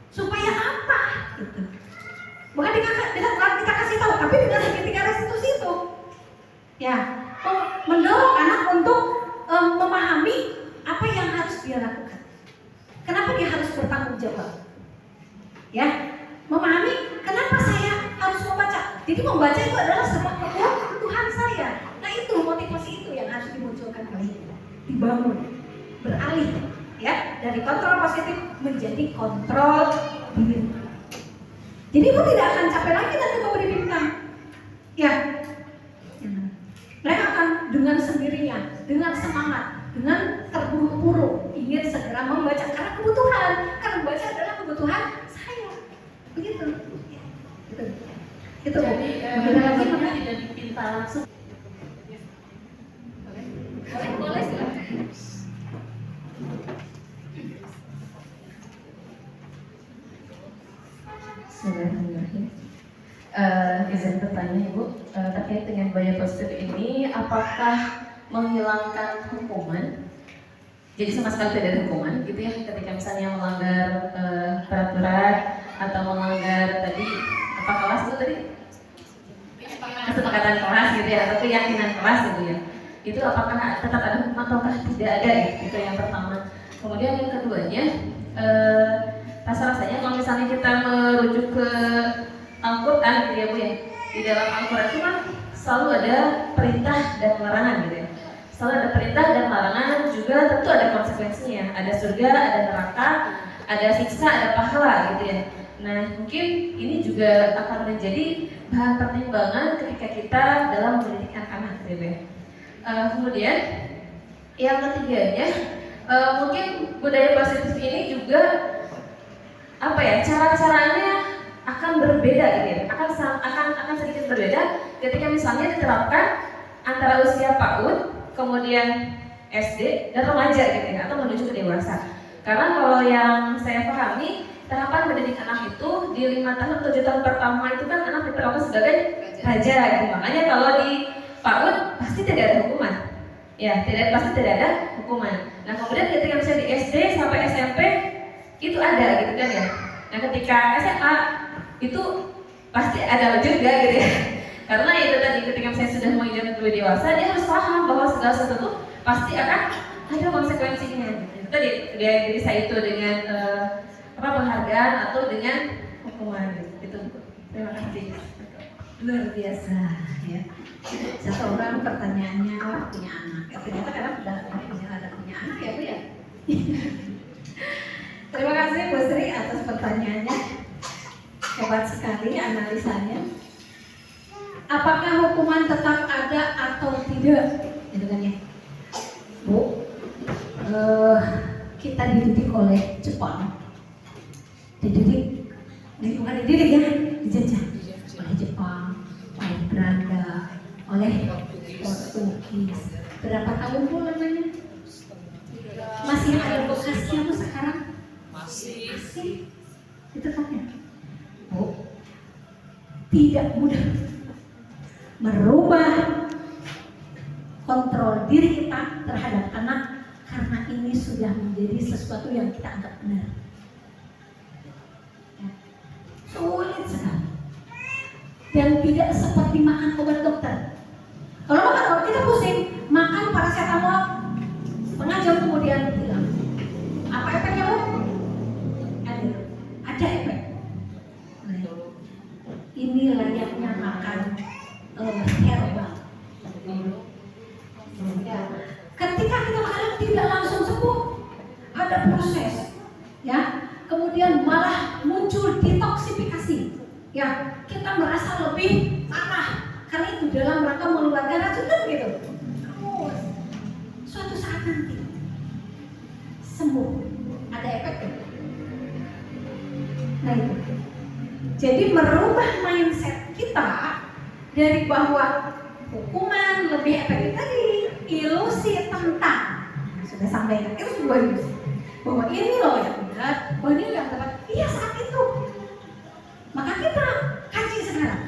Supaya apa? Gitu. Bukan kita kasih tahu, tapi dengan segitiga restitusi itu. Ya, mendorong anak untuk memahami apa yang harus dia lakukan. Kenapa dia harus bertanggung jawab? Ya, memahami kenapa saya harus membaca. Jadi membaca itu adalah sebuah kebutuhan saya. Nah itu motivasi itu yang harus dimunculkan kali ini, dibangun, beralih ya dari kontrol positif menjadi kontrol diri. Jadi ibu tidak akan capek lagi nanti memberi bintang. Ya, mereka akan dengan sendirinya, dengan semangat, dengan terburu-buru ingin segera membaca karena kebutuhan, karena membaca adalah kebutuhan saya. Begitu. Ya, gitu. Itu. Jadi lagi tidak dipinta langsung. Boleh silakan. Bismillahirrahmanirrahim. Izin bertanya Ibu, terkait dengan budaya positif ini, apakah menghilangkan hukuman? Jadi sama sekali tidak ada hukuman, gitu ya? Ketika misalnya melanggar peraturan atau melanggar tadi apa kelas itu tadi? Kesepakatan kelas gitu ya, atau keyakinan kelas gitu ya? Itu apakah tetap ada hukuman ataukah tidak ada? Itu yang pertama. Kemudian yang keduanya, rasa-rasanya kalau misalnya kita merujuk ke Al-Quran gitu ya Bu ya, di dalam Al-Quran itu kan selalu ada perintah dan larangan gitu ya. Selalu ada perintah dan larangan, juga tentu ada konsekuensinya. Ada surga, ada neraka, ada siksa, ada pahala gitu ya. Nah mungkin ini juga akan menjadi bahan pertimbangan ketika kita dalam mendidik anak-anak gitu ya. Kemudian yang ketiganya, mungkin budaya positif ini juga apa ya, cara-caranya akan berbeda gitu ya, akan sedikit berbeda ketika misalnya diterapkan antara usia PAUD, kemudian SD dan remaja gitu ya, atau menuju ke dewasa. Karena kalau yang saya pahami, tahapan mendidik anak itu di 5 tahun 7 tahun pertama itu kan anak diperlakukan sebagai raja gitu. Makanya kalau di PAUD pasti tidak ada hukuman. Ya, pasti tidak ada hukuman. Nah, kemudian ketika misalnya di SD sampai SMP itu ada gitu kan ya. Nah, ketika SMA itu pasti ada juga gitu ya. Karena itu tadi ketika saya sudah mau menjadi lebih dewasa, dia harus paham bahwa segala sesuatu pasti akan ada konsekuensinya. Itu tadi dari saya itu dengan penghargaan atau dengan hukuman gitu. Terima kasih. Luar biasa ya. Satu orang pertanyaannya punya anak. Ternyata kadang sudah punya anak ya Bu ya. Terima kasih Bu Sri atas pertanyaannya. Hebat sekali analisanya. Apakah hukuman tetap ada atau tidak? Gitu kan ya. Bu, kita dididik oleh Jepang. Bukan dididik ya, dijajah oleh Jepang, oleh Belanda, oleh Portugis. Berapa tahun Bu lamanya? Masih ada bekasnya Bu sekarang? Masih. Itu kan ya. Bu, tidak mudah merubah kontrol diri kita terhadap anak karena ini sudah menjadi sesuatu yang kita anggap benar. sulit sekali. Dan tidak seperti makan obat dokter. Kalau makan obat kita pusing, makan paracetamol setengah jam kemudian hilang. Apa efeknya Bu? Ada efek. Ini layaknya makan herbal. Ya. Ketika kita makan tidak langsung sembuh, ada proses, ya. Kemudian malah muncul detoksifikasi, ya. Kita merasa lebih parah karena itu dalam rangka mengeluarkan racun kan gitu. Terus suatu saat nanti sembuh, ada efeknya. Nah itu. Jadi merubah mindset kita dari bahwa hukuman lebih efektif tadi, ilusi tentang sudah sampaikan itu sebuah ilusi bahwa ini loh yang benar, bahwa ini yang tepat. Iya saat itu. Maka kita kaji sekarang.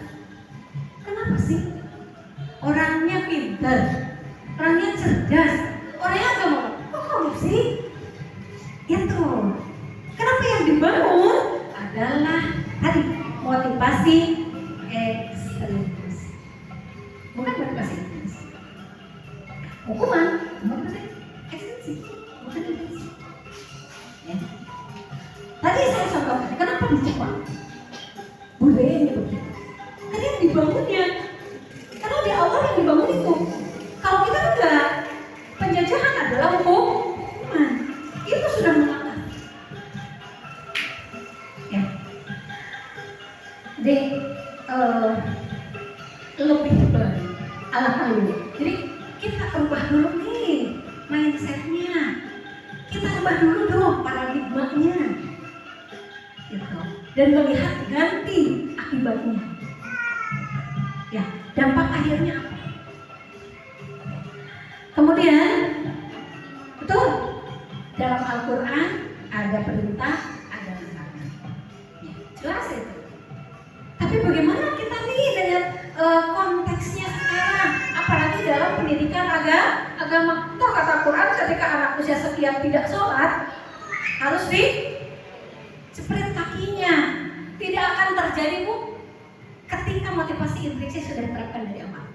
Kenapa sih orangnya pintar, orangnya cerdas, orangnya agama, kok korupsi? Itu. Kenapa yang dibangun adalah tadi motivasi ekstremis, bukan motivasi ekstremis. Hukuman motivasi ekstremis, bukan ekstremis. Ya. Tadi saya contohkan kenapa di Jepang budayanya begitu. Karena yang dibangunnya, karena di awal yang dibangun itu. Kalau kita enggak, penjajahan adalah hukuman. Itu sudah melanggar. Ya. Jadi lebih ala kalu. Jadi kita ubah dulu nih mindsetnya. Kita ubah dulu dong paradigmanya. Gitu. Dan melihat ganti akibatnya. Ya, dampak akhirnya apa? Kemudian, betul, dalam Al-Quran ada perintah, ada larangan. Ya, jelas itu. Tapi bagaimana kita nih dengan konteksnya sekarang? Apalagi dalam pendidikan agama. Toh kata Quran ketika anak usia sekian tidak sholat, harus diceprit kakinya. Tidak akan terjadi Bu ketika motivasi intrinsik sudah diterapkan dari awal.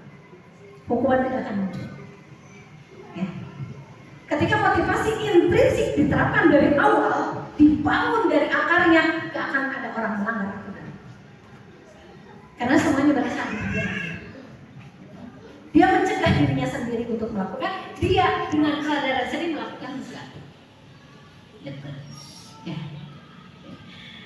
Hukuman tidak akan muncul. Ya. Ketika motivasi intrinsik diterapkan dari awal, dibangun dari akarnya, gak akan ada orang melanggar aturan. Karena semuanya berasal dari dia. Dia mencegah dirinya sendiri untuk melakukan, dia dengan kesadaran sendiri melakukan sesuatu. Ya.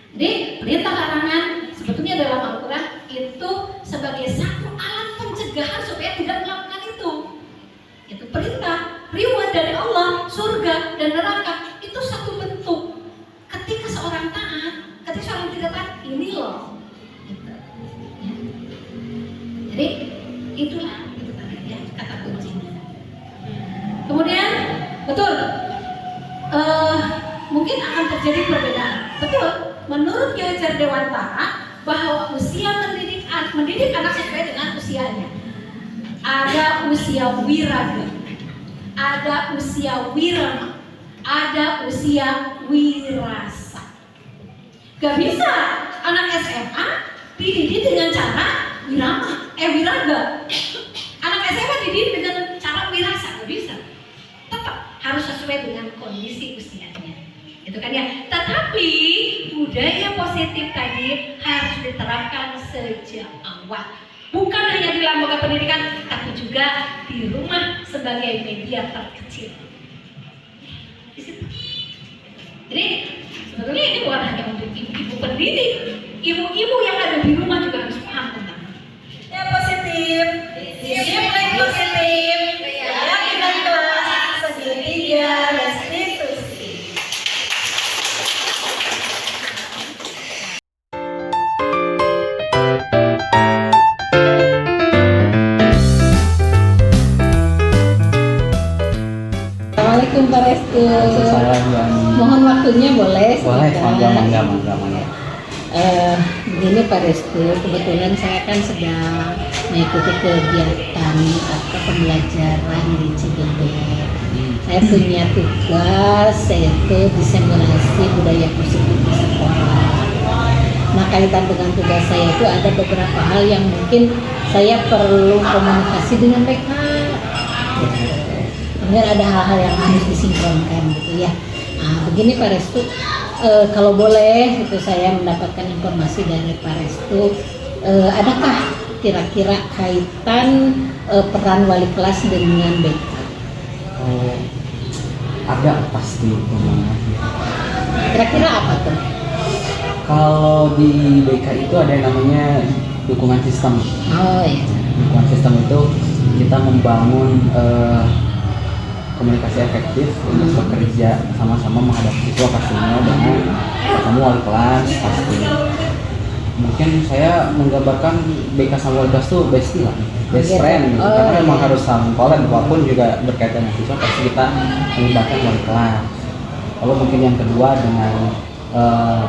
Jadi perintah larangan sebetulnya dalam Al-Quran itu sebagai satu alat pencegahan supaya tidak melakukan itu. Itu perintah, reward dari Allah, surga dan neraka itu satu bentuk. Ketika seorang taat, ketika seorang tidak taat, ini loh. Gitu. Ya. Jadi itulah itu tadi ya kata kuncinya. Kemudian betul, mungkin akan terjadi perbedaan. Betul. Menurut Yojar Dewantara bahwa usia mendidik anak sesuai dengan usianya. Ada usia wiraga, ada usia wirama, ada usia wirasa. Gak bisa anak SMA dididik dengan cara wiraga. Anak SMA dididik dengan cara wirasa, gak bisa. Tetap harus sesuai dengan kondisi usianya. Itu kan ya. Tetapi budaya positif tadi harus diterapkan sejak awal. Bukan hanya di lembaga pendidikan, tapi juga di rumah sebagai media terkecil. Di situ. Jadi sebetulnya ini bukan hanya untuk ibu pendidik, ibu-ibu yang ada di rumah juga harus paham tentang. Ya positif, disiplin positif, keyakinan kelas, segitiga, restitusi. Assalamualaikum Pak Restu. Mohon waktunya boleh? Boleh, mangga. Begini Pak Restu, kebetulan saya kan sedang mengikuti kegiatan atau pembelajaran di Cibinong. Saya punya tugas yaitu diseminasi budaya positif di sekolah. Nah, kaitan dengan tugas saya itu ada beberapa hal yang mungkin saya perlu komunikasi dengan BK. Kemudian ada hal-hal yang harus disinkronkan gitu ya. Nah, begini Pak Restu, kalau boleh itu saya mendapatkan informasi dari Pak Restu, adakah kira-kira kaitan peran wali kelas dengan BK? Ada pasti memang. Kira-kira apa tuh? Kalau di BK itu ada yang namanya dukungan sistem. Oh iya. Dukungan sistem itu kita membangun komunikasi efektif untuk bekerja sama-sama menghadapi siswa pastinya dengan ketemu wali kelas pasti. Mungkin saya menggambarkan BK sama wali kelas itu bestie lah, best friend gitu. Karena memang harus saling kolab apapun juga berkaitan dengan siswa pasti kita melibatkan wali kelas. Lalu mungkin yang kedua dengan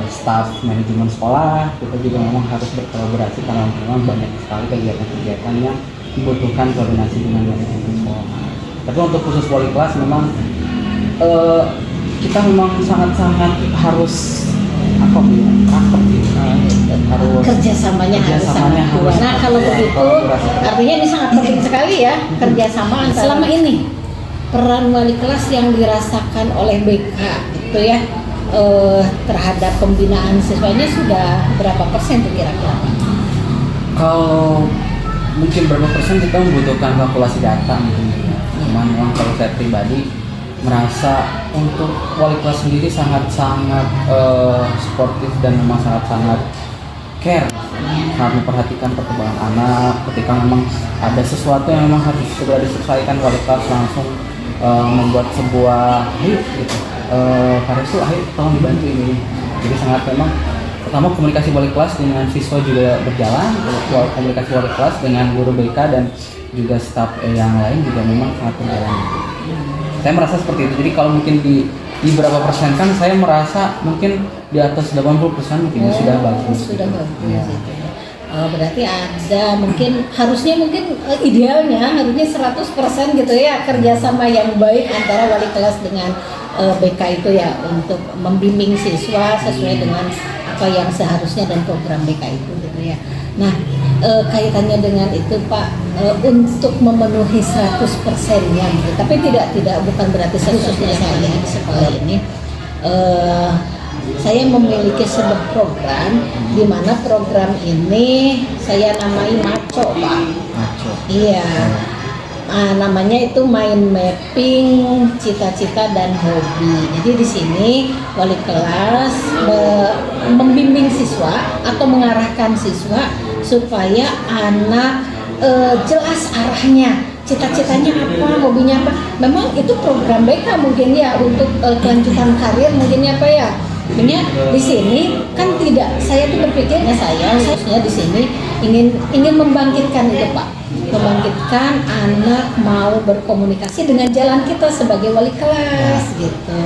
staf manajemen sekolah, kita juga memang harus berkolaborasi karena memang banyak sekali kegiatan-kegiatan yang dibutuhkan koordinasi dengan manajemen sekolah. Tapi untuk khusus wali kelas memang kita memang sangat-sangat harus rapat gitu. Harus Kerjasamanya harus sangat kuat. Nah, kalau begitu artinya ini sangat penting sekali ya, kerjasama antara. Selama ini peran wali kelas yang dirasakan oleh BK itu ya terhadap pembinaan siswanya sudah berapa persen tuh kira-kira? Kalau mungkin berapa persen kita membutuhkan kalkulasi data mungkin. Cuman kalau saya pribadi merasa untuk wali kelas sendiri sangat-sangat sportif dan memang sangat-sangat care, sangat memperhatikan perkembangan anak. Ketika memang ada sesuatu yang memang harus segera diselesaikan, wali kelas langsung membuat sebuah gitu. Pak Restu, ayo tolong dibantu ini. Jadi sangat memang pertama komunikasi wali kelas dengan siswa juga berjalan, komunikasi wali kelas dengan guru BK dan juga staf yang lain juga memang sangat berjalan. Saya merasa seperti itu. Jadi kalau mungkin di berapa persen kan saya merasa mungkin di atas 80% mungkin sudah bagus. Sudah bagus. Ya. Berarti ada mungkin harusnya idealnya harusnya 100% gitu ya kerjasama yang baik antara wali kelas dengan BK itu ya untuk membimbing siswa sesuai dengan apa yang seharusnya dan program BK itu gitu ya. Nah, kaitannya dengan itu Pak, untuk memenuhi 100%-nya gitu. Tapi bukan berarti khususnya saya di sekolah ini saya memiliki sebuah program di mana program ini saya namai Maco Pak. Maco. Iya. Namanya itu mind mapping cita-cita dan hobi. Jadi di sini wali kelas membimbing siswa atau mengarahkan siswa supaya anak jelas arahnya, cita-citanya apa, hobinya apa. Memang itu program BK mungkin ya untuk kelanjutan karir mungkin apa ya. Sebenarnya di sini kan tidak, saya tuh berpikirnya saya di sini ingin membangkitkan itu Pak, membangkitkan anak mau berkomunikasi dengan jalan kita sebagai wali kelas gitu.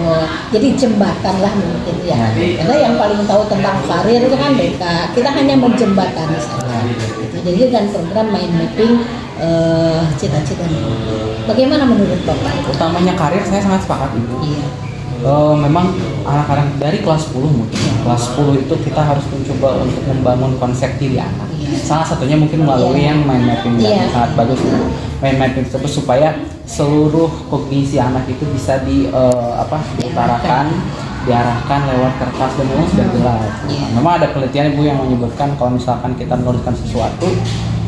Jadi jembatan lah mungkin ya. Karena yang paling tahu tentang karir itu kan BK. Kita hanya menjembatani saja. Gitu. Jadi dengan program mind mapping cita-cita. Bagaimana menurut Bapak? Utamanya karir saya sangat sepakat Ibu. Iya. Memang anak-anak dari kelas 10 mungkin kelas 10 itu kita harus mencoba untuk membangun konsep diri anak. Salah satunya mungkin melalui yang mind mapping yang sangat bagus itu. Mind mapping tersebut supaya seluruh kognisi anak itu bisa diarahkan lewat kertas dan memang sudah jelas. Memang ada penelitian Ibu yang menyebutkan kalau misalkan kita menuliskan sesuatu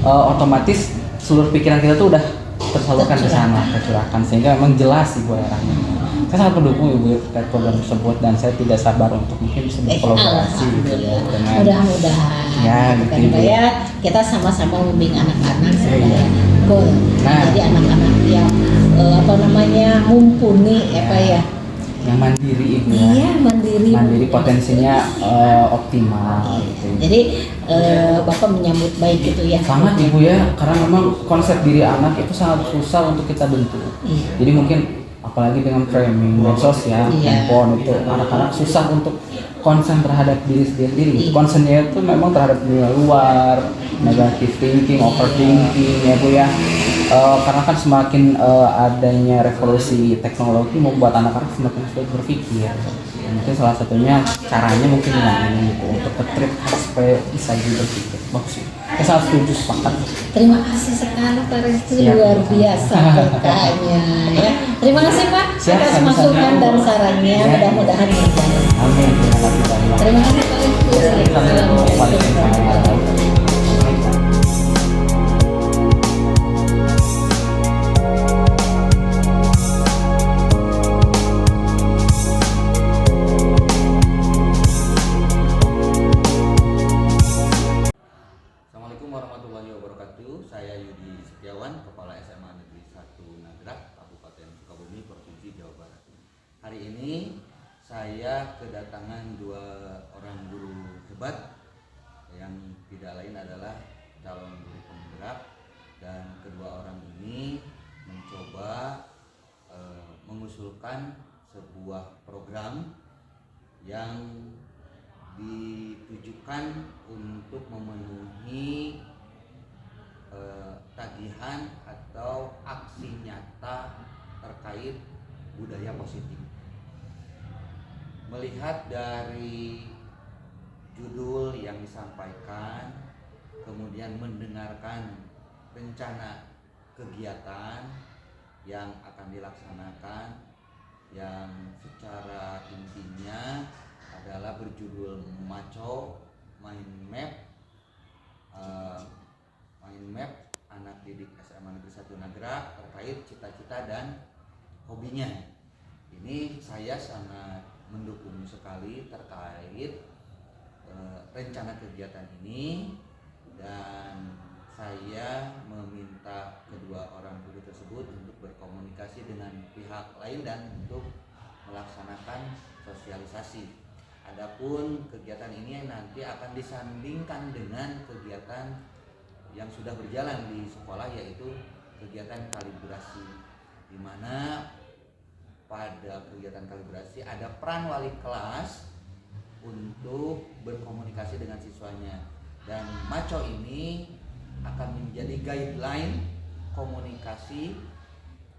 otomatis seluruh pikiran kita tuh udah tersalurkan ke sana, tercurahkan sehingga memang jelas Ibu arahnya. Saya sangat mendukung Ibu terkait program tersebut dan saya tidak sabar untuk mungkin bisa berkolaborasi gitu ya dengan mudah-mudahan ya gitu Ibu. Ya kita sama-sama membimbing anak-anak supaya goal. Nah. Jadi anak-anak yang mumpuni yang mandiri Ibu ya. Iya, mandiri potensinya optimal gitu. Jadi Bapak menyambut baik gitu ya. Sangat Ibu ya, karena memang konsep diri anak itu sangat susah untuk kita bentuk. Iya. Jadi mungkin apalagi dengan framing medsos ya, handphone itu anak-anak susah untuk konsen terhadap diri sendiri. Konsennya itu memang terhadap dunia luar, negative thinking, overthinking ya Bu ya. karena kan semakin adanya revolusi teknologi membuat anak-anak semakin sulit berpikir. Mungkin salah satunya caranya mungkin dengan ini gitu, untuk ke-trip supaya bisa jadi berpikir. Bagus sih. Saya sangat setuju, sepakat. Terima kasih sekali Pak Restu, Siap. luar biasa berkahnya ya. Terima kasih Pak Siap, atas sama-sama. masukan dan sarannya, Ya. mudah-mudahan berjalan. Amin. Terima kasih banyak. Terima kasih Pak Restu. Assalamualaikum warahmatullahi wabarakatuh. Assalamualaikum warahmatullahi wabarakatuh. Saya Yudi Setiawan, Kepala SMA Negeri 1 Nagrak, Kabupaten Sukabumi, Provinsi Jawa Barat. Hari ini saya kedatangan dua orang guru hebat yang tidak lain adalah calon guru penggerak, dan kedua orang ini mencoba mengusulkan sebuah program yang ditujukan untuk memenuhi tagihan atau aksi nyata terkait budaya positif. Melihat dari judul yang disampaikan, kemudian mendengarkan rencana kegiatan yang akan dilaksanakan, yang secara intinya adalah berjudul Maco Mind Map anak didik SMA Negeri 1 Nagrak terkait cita-cita dan hobinya. Ini saya sangat mendukung sekali terkait rencana kegiatan ini, dan saya meminta kedua orang guru tersebut untuk berkomunikasi dengan pihak lain dan untuk melaksanakan sosialisasi. Adapun kegiatan ini nanti akan disandingkan dengan kegiatan yang sudah berjalan di sekolah, yaitu kegiatan kalibrasi, di mana pada kegiatan kalibrasi ada peran wali kelas untuk berkomunikasi dengan siswanya, dan Maco ini akan menjadi guideline komunikasi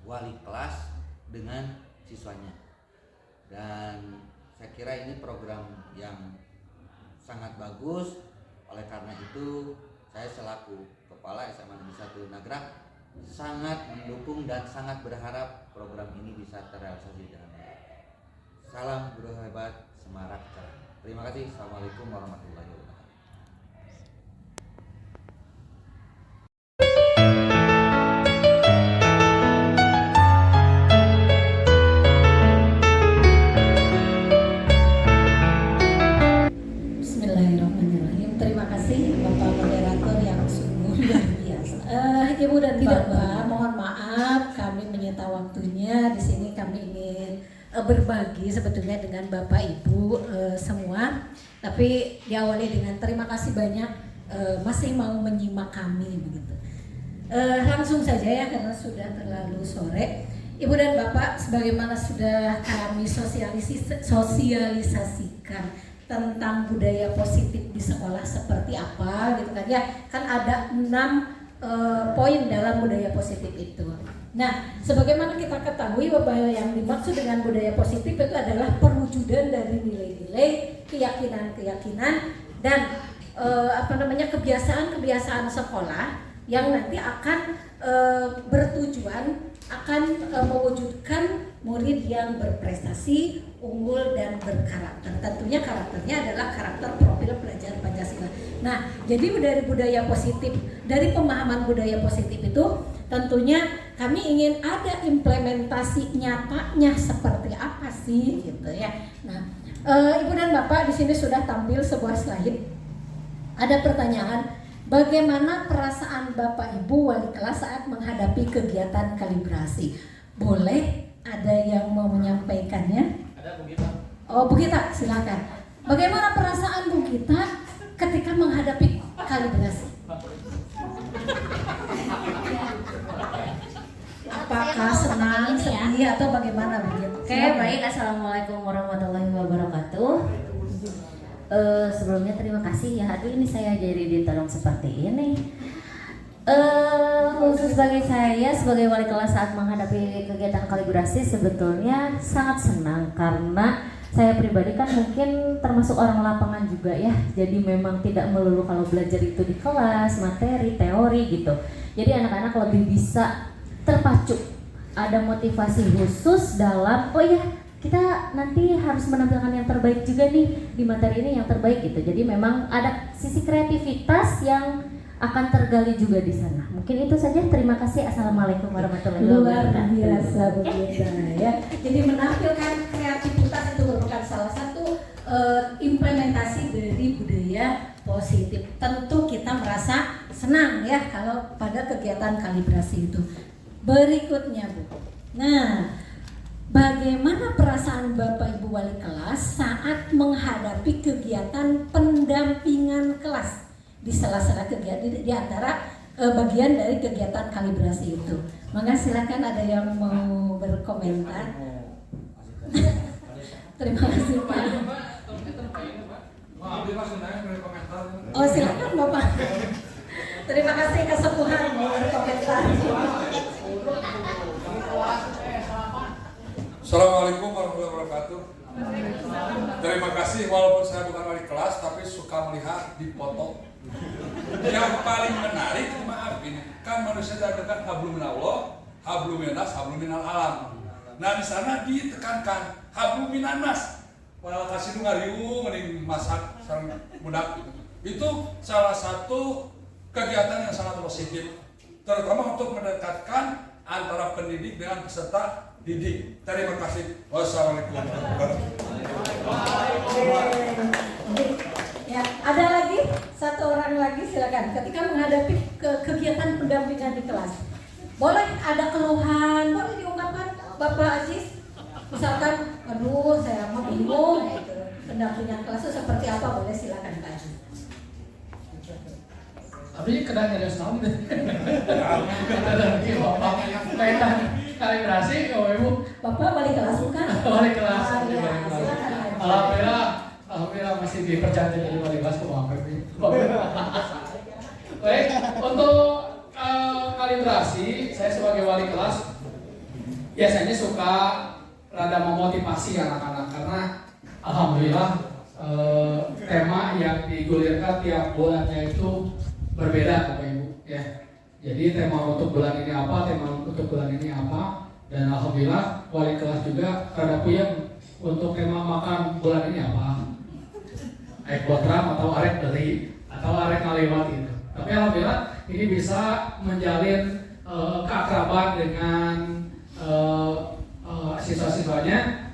wali kelas dengan siswanya. Dan saya kira ini program yang sangat bagus. Oleh karena itu, saya selaku Kepala SMA Negeri 1 Nagrak sangat mendukung dan sangat berharap program ini bisa terrealisasi dengan baik. Salam guru hebat, semarak cerah. Terima kasih. Assalamualaikum warahmatullahi wabarakatuh. Bismillahirrahmanirrahim. Terima kasih Bapak Moderator yang sungguh luar biasa. Ibu dan Bapak, mohon maaf kami menyita waktunya. Di sini kami ingin berbagi sebetulnya dengan Bapak Ibu semua. Tapi diawali dengan terima kasih banyak masih mau menyimak kami begitu. Langsung saja ya, karena sudah terlalu sore. Ibu dan Bapak, sebagaimana sudah kami sosialisasikan tentang budaya positif di sekolah seperti apa gitu kan ya, kan ada 6 poin dalam budaya positif itu. Nah, sebagaimana kita ketahui bahwa yang dimaksud dengan budaya positif itu adalah perwujudan dari nilai-nilai, keyakinan-keyakinan, dan kebiasaan-kebiasaan sekolah yang nanti akan bertujuan akan mewujudkan murid yang berprestasi, unggul, dan berkarakter. Tentunya karakternya adalah karakter profil pelajar Pancasila. Nah, jadi dari budaya positif, dari pemahaman budaya positif itu tentunya kami ingin ada implementasi nyatanya seperti apa sih gitu ya. Nah, Ibu dan Bapak, di sini sudah tampil sebuah slide. Ada pertanyaan, bagaimana perasaan Bapak Ibu wali kelas saat menghadapi kegiatan kalibrasi? Boleh ada yang mau menyampaikannya? Ada Bu Gita. Oh, Bu Gita, silakan. Bagaimana perasaan Bu Gita ketika menghadapi kalibrasi? Apakah senang, sedih, atau bagaimana Bu Gita? Oke, baik. Assalamualaikum warahmatullahi wabarakatuh. Sebelumnya terima kasih ya, aduh ini saya jadi ditolong seperti ini. Khusus bagi saya sebagai wali kelas saat menghadapi kegiatan kalibrasi sebetulnya sangat senang karena saya pribadi kan mungkin termasuk orang lapangan juga ya. Jadi memang tidak melulu kalau belajar itu di kelas, materi, teori gitu. Jadi anak-anak lebih bisa terpacu. Ada motivasi khusus dalam kita nanti harus menampilkan yang terbaik juga nih di materi ini yang terbaik gitu. Jadi memang ada sisi kreativitas yang akan tergali juga di sana. Mungkin itu saja. Terima kasih. Assalamualaikum warahmatullahi wabarakatuh. Luar biasa begitu ya. Jadi menampilkan kreativitas itu merupakan salah satu implementasi dari budaya positif. Tentu kita merasa senang ya kalau pada kegiatan kalibrasi itu. Berikutnya Bu. Nah, bagaimana perasaan Bapak Ibu wali kelas saat menghadapi kegiatan pendampingan kelas di sela-sela kegiatan di antara bagian dari kegiatan kalibrasi itu? Maka silakan ada yang mau berkomentar. Terima kasih Pak. Oh silakan Bapak. Terima kasih kesepuhan mau berkomentar. Assalamualaikum warahmatullahi wabarakatuh. Terima kasih, walaupun saya bukan wali kelas tapi suka melihat di foto. Yang paling menarik maaf ini kan manusia dikatakan hablum minallah, hablum minas, hablum minal alam. Nah di sana ditekankan hablum minanas. Walau kasih nu ngariung mending masak sareng budak itu salah satu kegiatan yang sangat positif, terutama untuk mendekatkan antara pendidik dengan peserta didik. Terima kasih. Wassalamualaikum warahmatullahi Ya, ada lagi satu orang lagi silakan. Ketika menghadapi kegiatan pendampingan di kelas, boleh ada keluhan, boleh diungkapkan Bapak Aziz. Misalkan, aduh saya mau bingung gitu. Pendampingan kelas itu seperti apa? Boleh silakan Pak Aziz. Tapi kadang ada sound deh. Ada lagi Bapak kaitan kalibrasi, Ibu. Bapak wali kelas bukan? Wali kelas. Silakan. Alhamdulillah masih dipercaya jadi wali kelas kemarin. Baik, untuk kalibrasi, saya sebagai wali kelas biasanya suka rada memotivasi anak-anak karena alhamdulillah tema yang digulirkan tiap bulannya itu berbeda Bapak Ibu ya. Jadi tema untuk bulan ini apa, tema untuk bulan ini apa, dan alhamdulillah wali kelas juga rada puyeng untuk tema makan bulan ini apa. Arek botram atau arek beli atau arek ngaliwat gitu. Tapi alhamdulillah ini bisa menjalin keakraban dengan siswa-siswanya,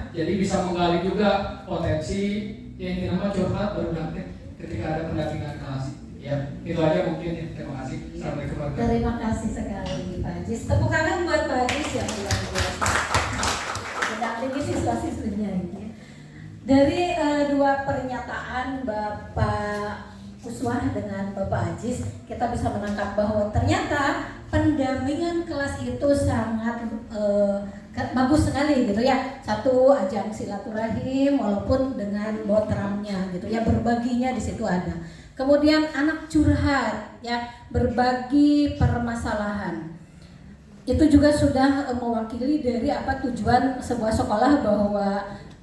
jadi bisa menggali juga potensi yang dinamakan curhat berulang ketika ada pendampingan kelas. Ya, itu aja mungkin ya. Terima kasih. Assalamualaikum warahmatullahi wabarakatuh. Terima kasih sekali Pak Aziz. Tepuk tangan buat Pak Aziz yang luar biasa. Mendampingi siswa-siswinya ini. Dari dua pernyataan Bapak Uswah dengan Bapak Aziz, kita bisa menangkap bahwa ternyata pendampingan kelas itu sangat bagus sekali gitu ya. Satu, ajang silaturahim walaupun dengan botramnya gitu ya, berbaginya di situ ada. Kemudian anak curhat ya, berbagi permasalahan. Itu juga sudah mewakili dari apa tujuan sebuah sekolah bahwa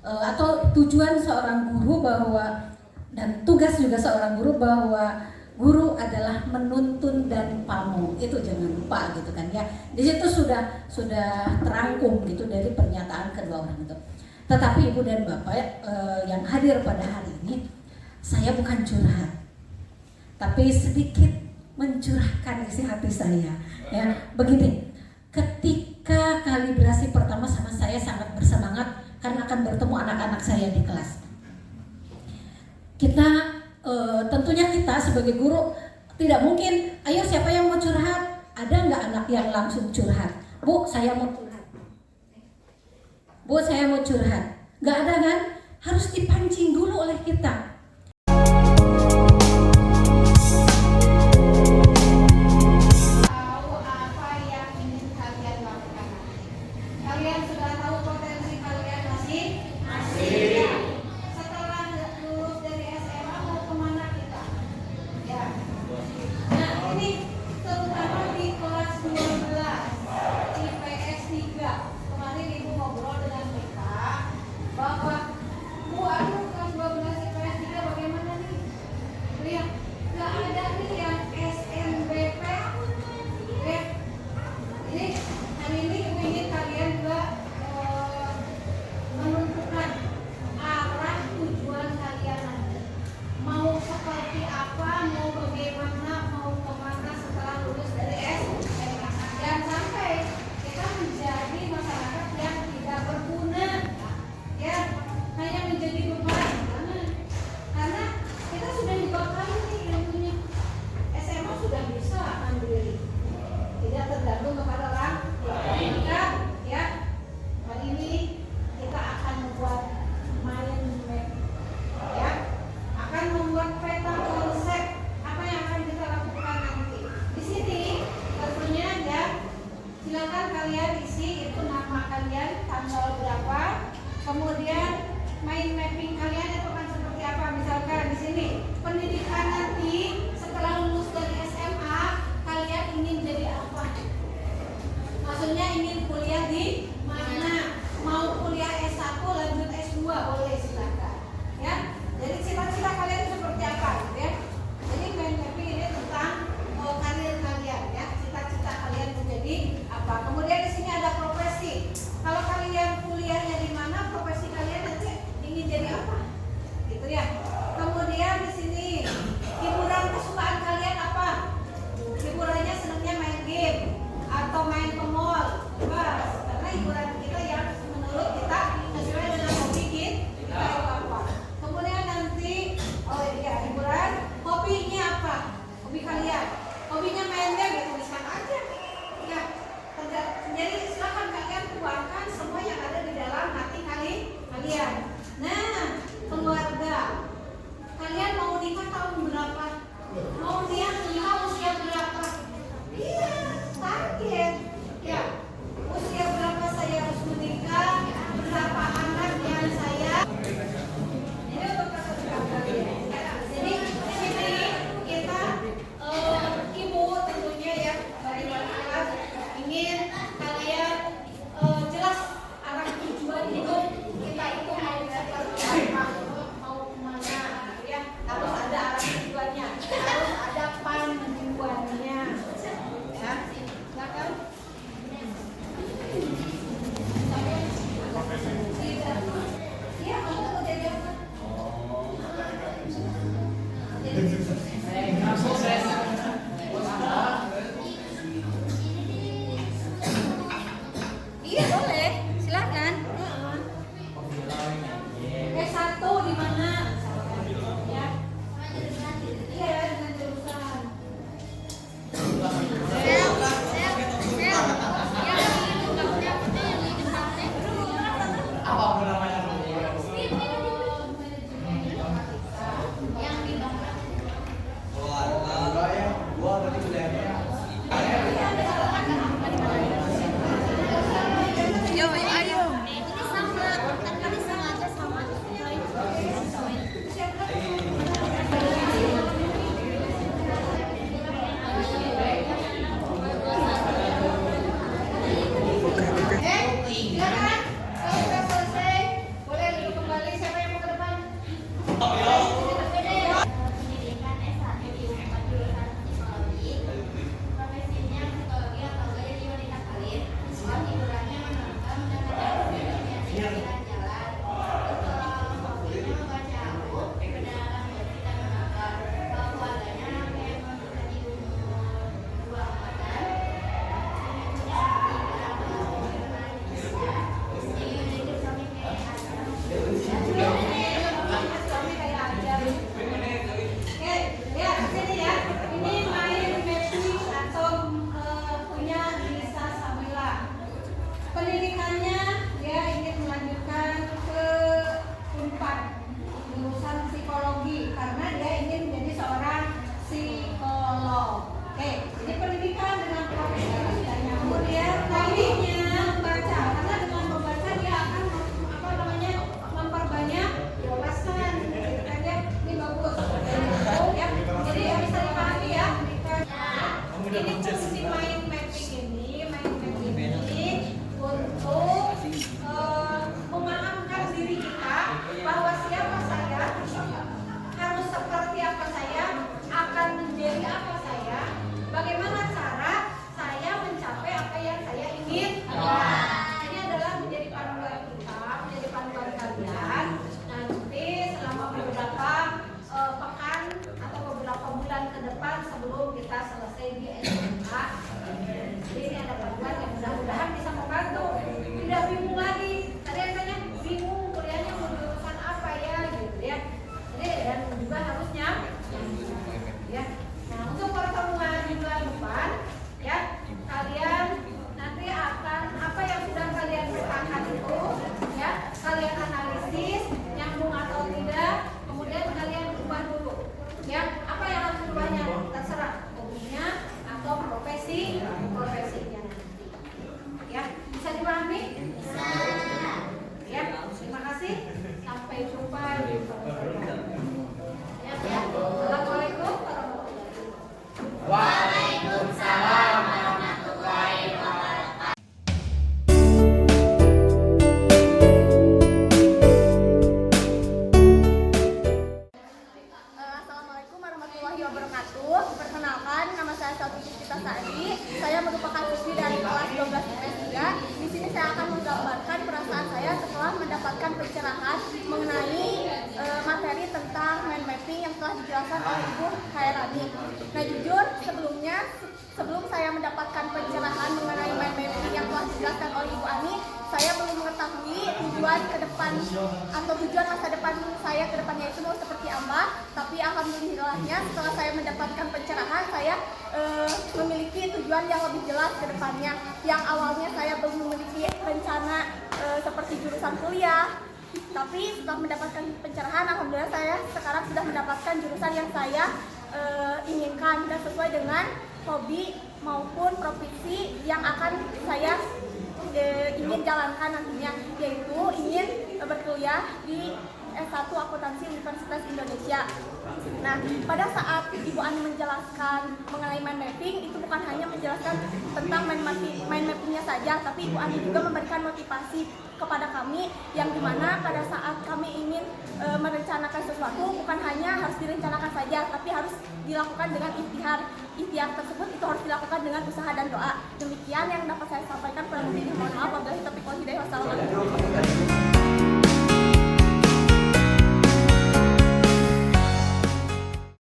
atau tujuan seorang guru bahwa, dan tugas juga seorang guru bahwa guru adalah menuntun dan pamong. Itu jangan lupa gitu kan ya. Di situ sudah terangkum gitu dari pernyataan kedua orang itu. Tetapi Ibu dan Bapak yang hadir pada hari ini, saya bukan curhat, tapi sedikit mencurahkan isi hati saya. Ya, begini. Ketika kalibrasi pertama sama saya sangat bersemangat karena akan bertemu anak-anak saya di kelas. Tentunya kita sebagai guru tidak mungkin, ayo siapa yang mau curhat? Ada nggak anak yang langsung curhat? Bu, saya mau curhat. Bu, saya mau curhat. Nggak ada kan? Harus dipancing dulu oleh kita. kalian isi itu nama kalian, tanggal berapa, kemudian mind mapping kalian itu akan seperti apa. Misalkan di sini pendidikan nanti setelah lulus dari SMA kalian ingin jadi apa? Maksudnya ingin kuliah di mana? Mau kuliah S1 lanjut S2 boleh, silakan. Ya, jadi cita-cita kalian seperti apa, gitu ya? Jadi mind mapping ini tentang karir kalian, ya, cita-cita kalian menjadi apa. Kemudian di sini ada profesi. Kalau kalian kuliahnya di mana, profesi kalian nanti ingin jadi apa, gitu ya. Kemudian di sini hiburan kesukaan kalian apa? Hiburannya senangnya main game atau main ke mall, bebas. Karena hiburan kita yang menurut kita sesuai dengan hobi kita itu apa. Kemudian nanti, oh iya, hiburan, hobinya apa? Hobi kalian, hobinya main game, ya tuliskan aja. Ya, jadi silakan kalian tuangkan semua yang ada di dalam hati kalian. Nah, keluarga, kalian mau nikah tahun berapa? Mau dia nikah usia berapa? Iya, target. Ya, usia berapa saya harus menikah? Berapa anak yang saya? Ini untuk kakak kalian. Jadi di sini kita ibu tentunya ya dari kelas ingin kalian jelas arah tujuan hidup kita itu mau seperti apa, mau kemana, gitu ya. Harus ada arah tujuannya, harus ada panduannya, ya. Silakan. Iya, kamu mau jadi apa? Iya boleh, silakan. S1 di mana? Ya. Iya, dengan jurusan. penjelasan oleh Ibu Khairani. Nah jujur sebelum saya mendapatkan pencerahan mengenai mind mapping yang telah dijelaskan oleh Ibu Ani, saya belum mengetahui tujuan ke depan atau tujuan masa depan saya ke depannya itu mau seperti apa. Tapi alhamdulillahnya setelah saya mendapatkan pencerahan, saya memiliki tujuan yang lebih jelas ke depannya. Yang awalnya saya belum memiliki rencana seperti jurusan kuliah, tapi setelah mendapatkan pencerahan, alhamdulillah saya sekarang sudah mendapatkan jurusan yang saya inginkan dan sesuai dengan hobi maupun profesi yang akan saya ingin jalankan nantinya, yaitu ingin berkuliah di S1 Akuntansi Universitas Indonesia. Nah, pada saat Ibu Ani menjelaskan mengenai mind mapping, itu bukan hanya menjelaskan tentang mind mappingnya saja, tapi Ibu Ani juga memberikan motivasi kepada kami yang dimana pada saat kami ingin merencanakan sesuatu, bukan hanya harus direncanakan saja, tapi harus dilakukan dengan ikhtiar. Ikhtiar tersebut itu harus dilakukan dengan usaha dan doa. Demikian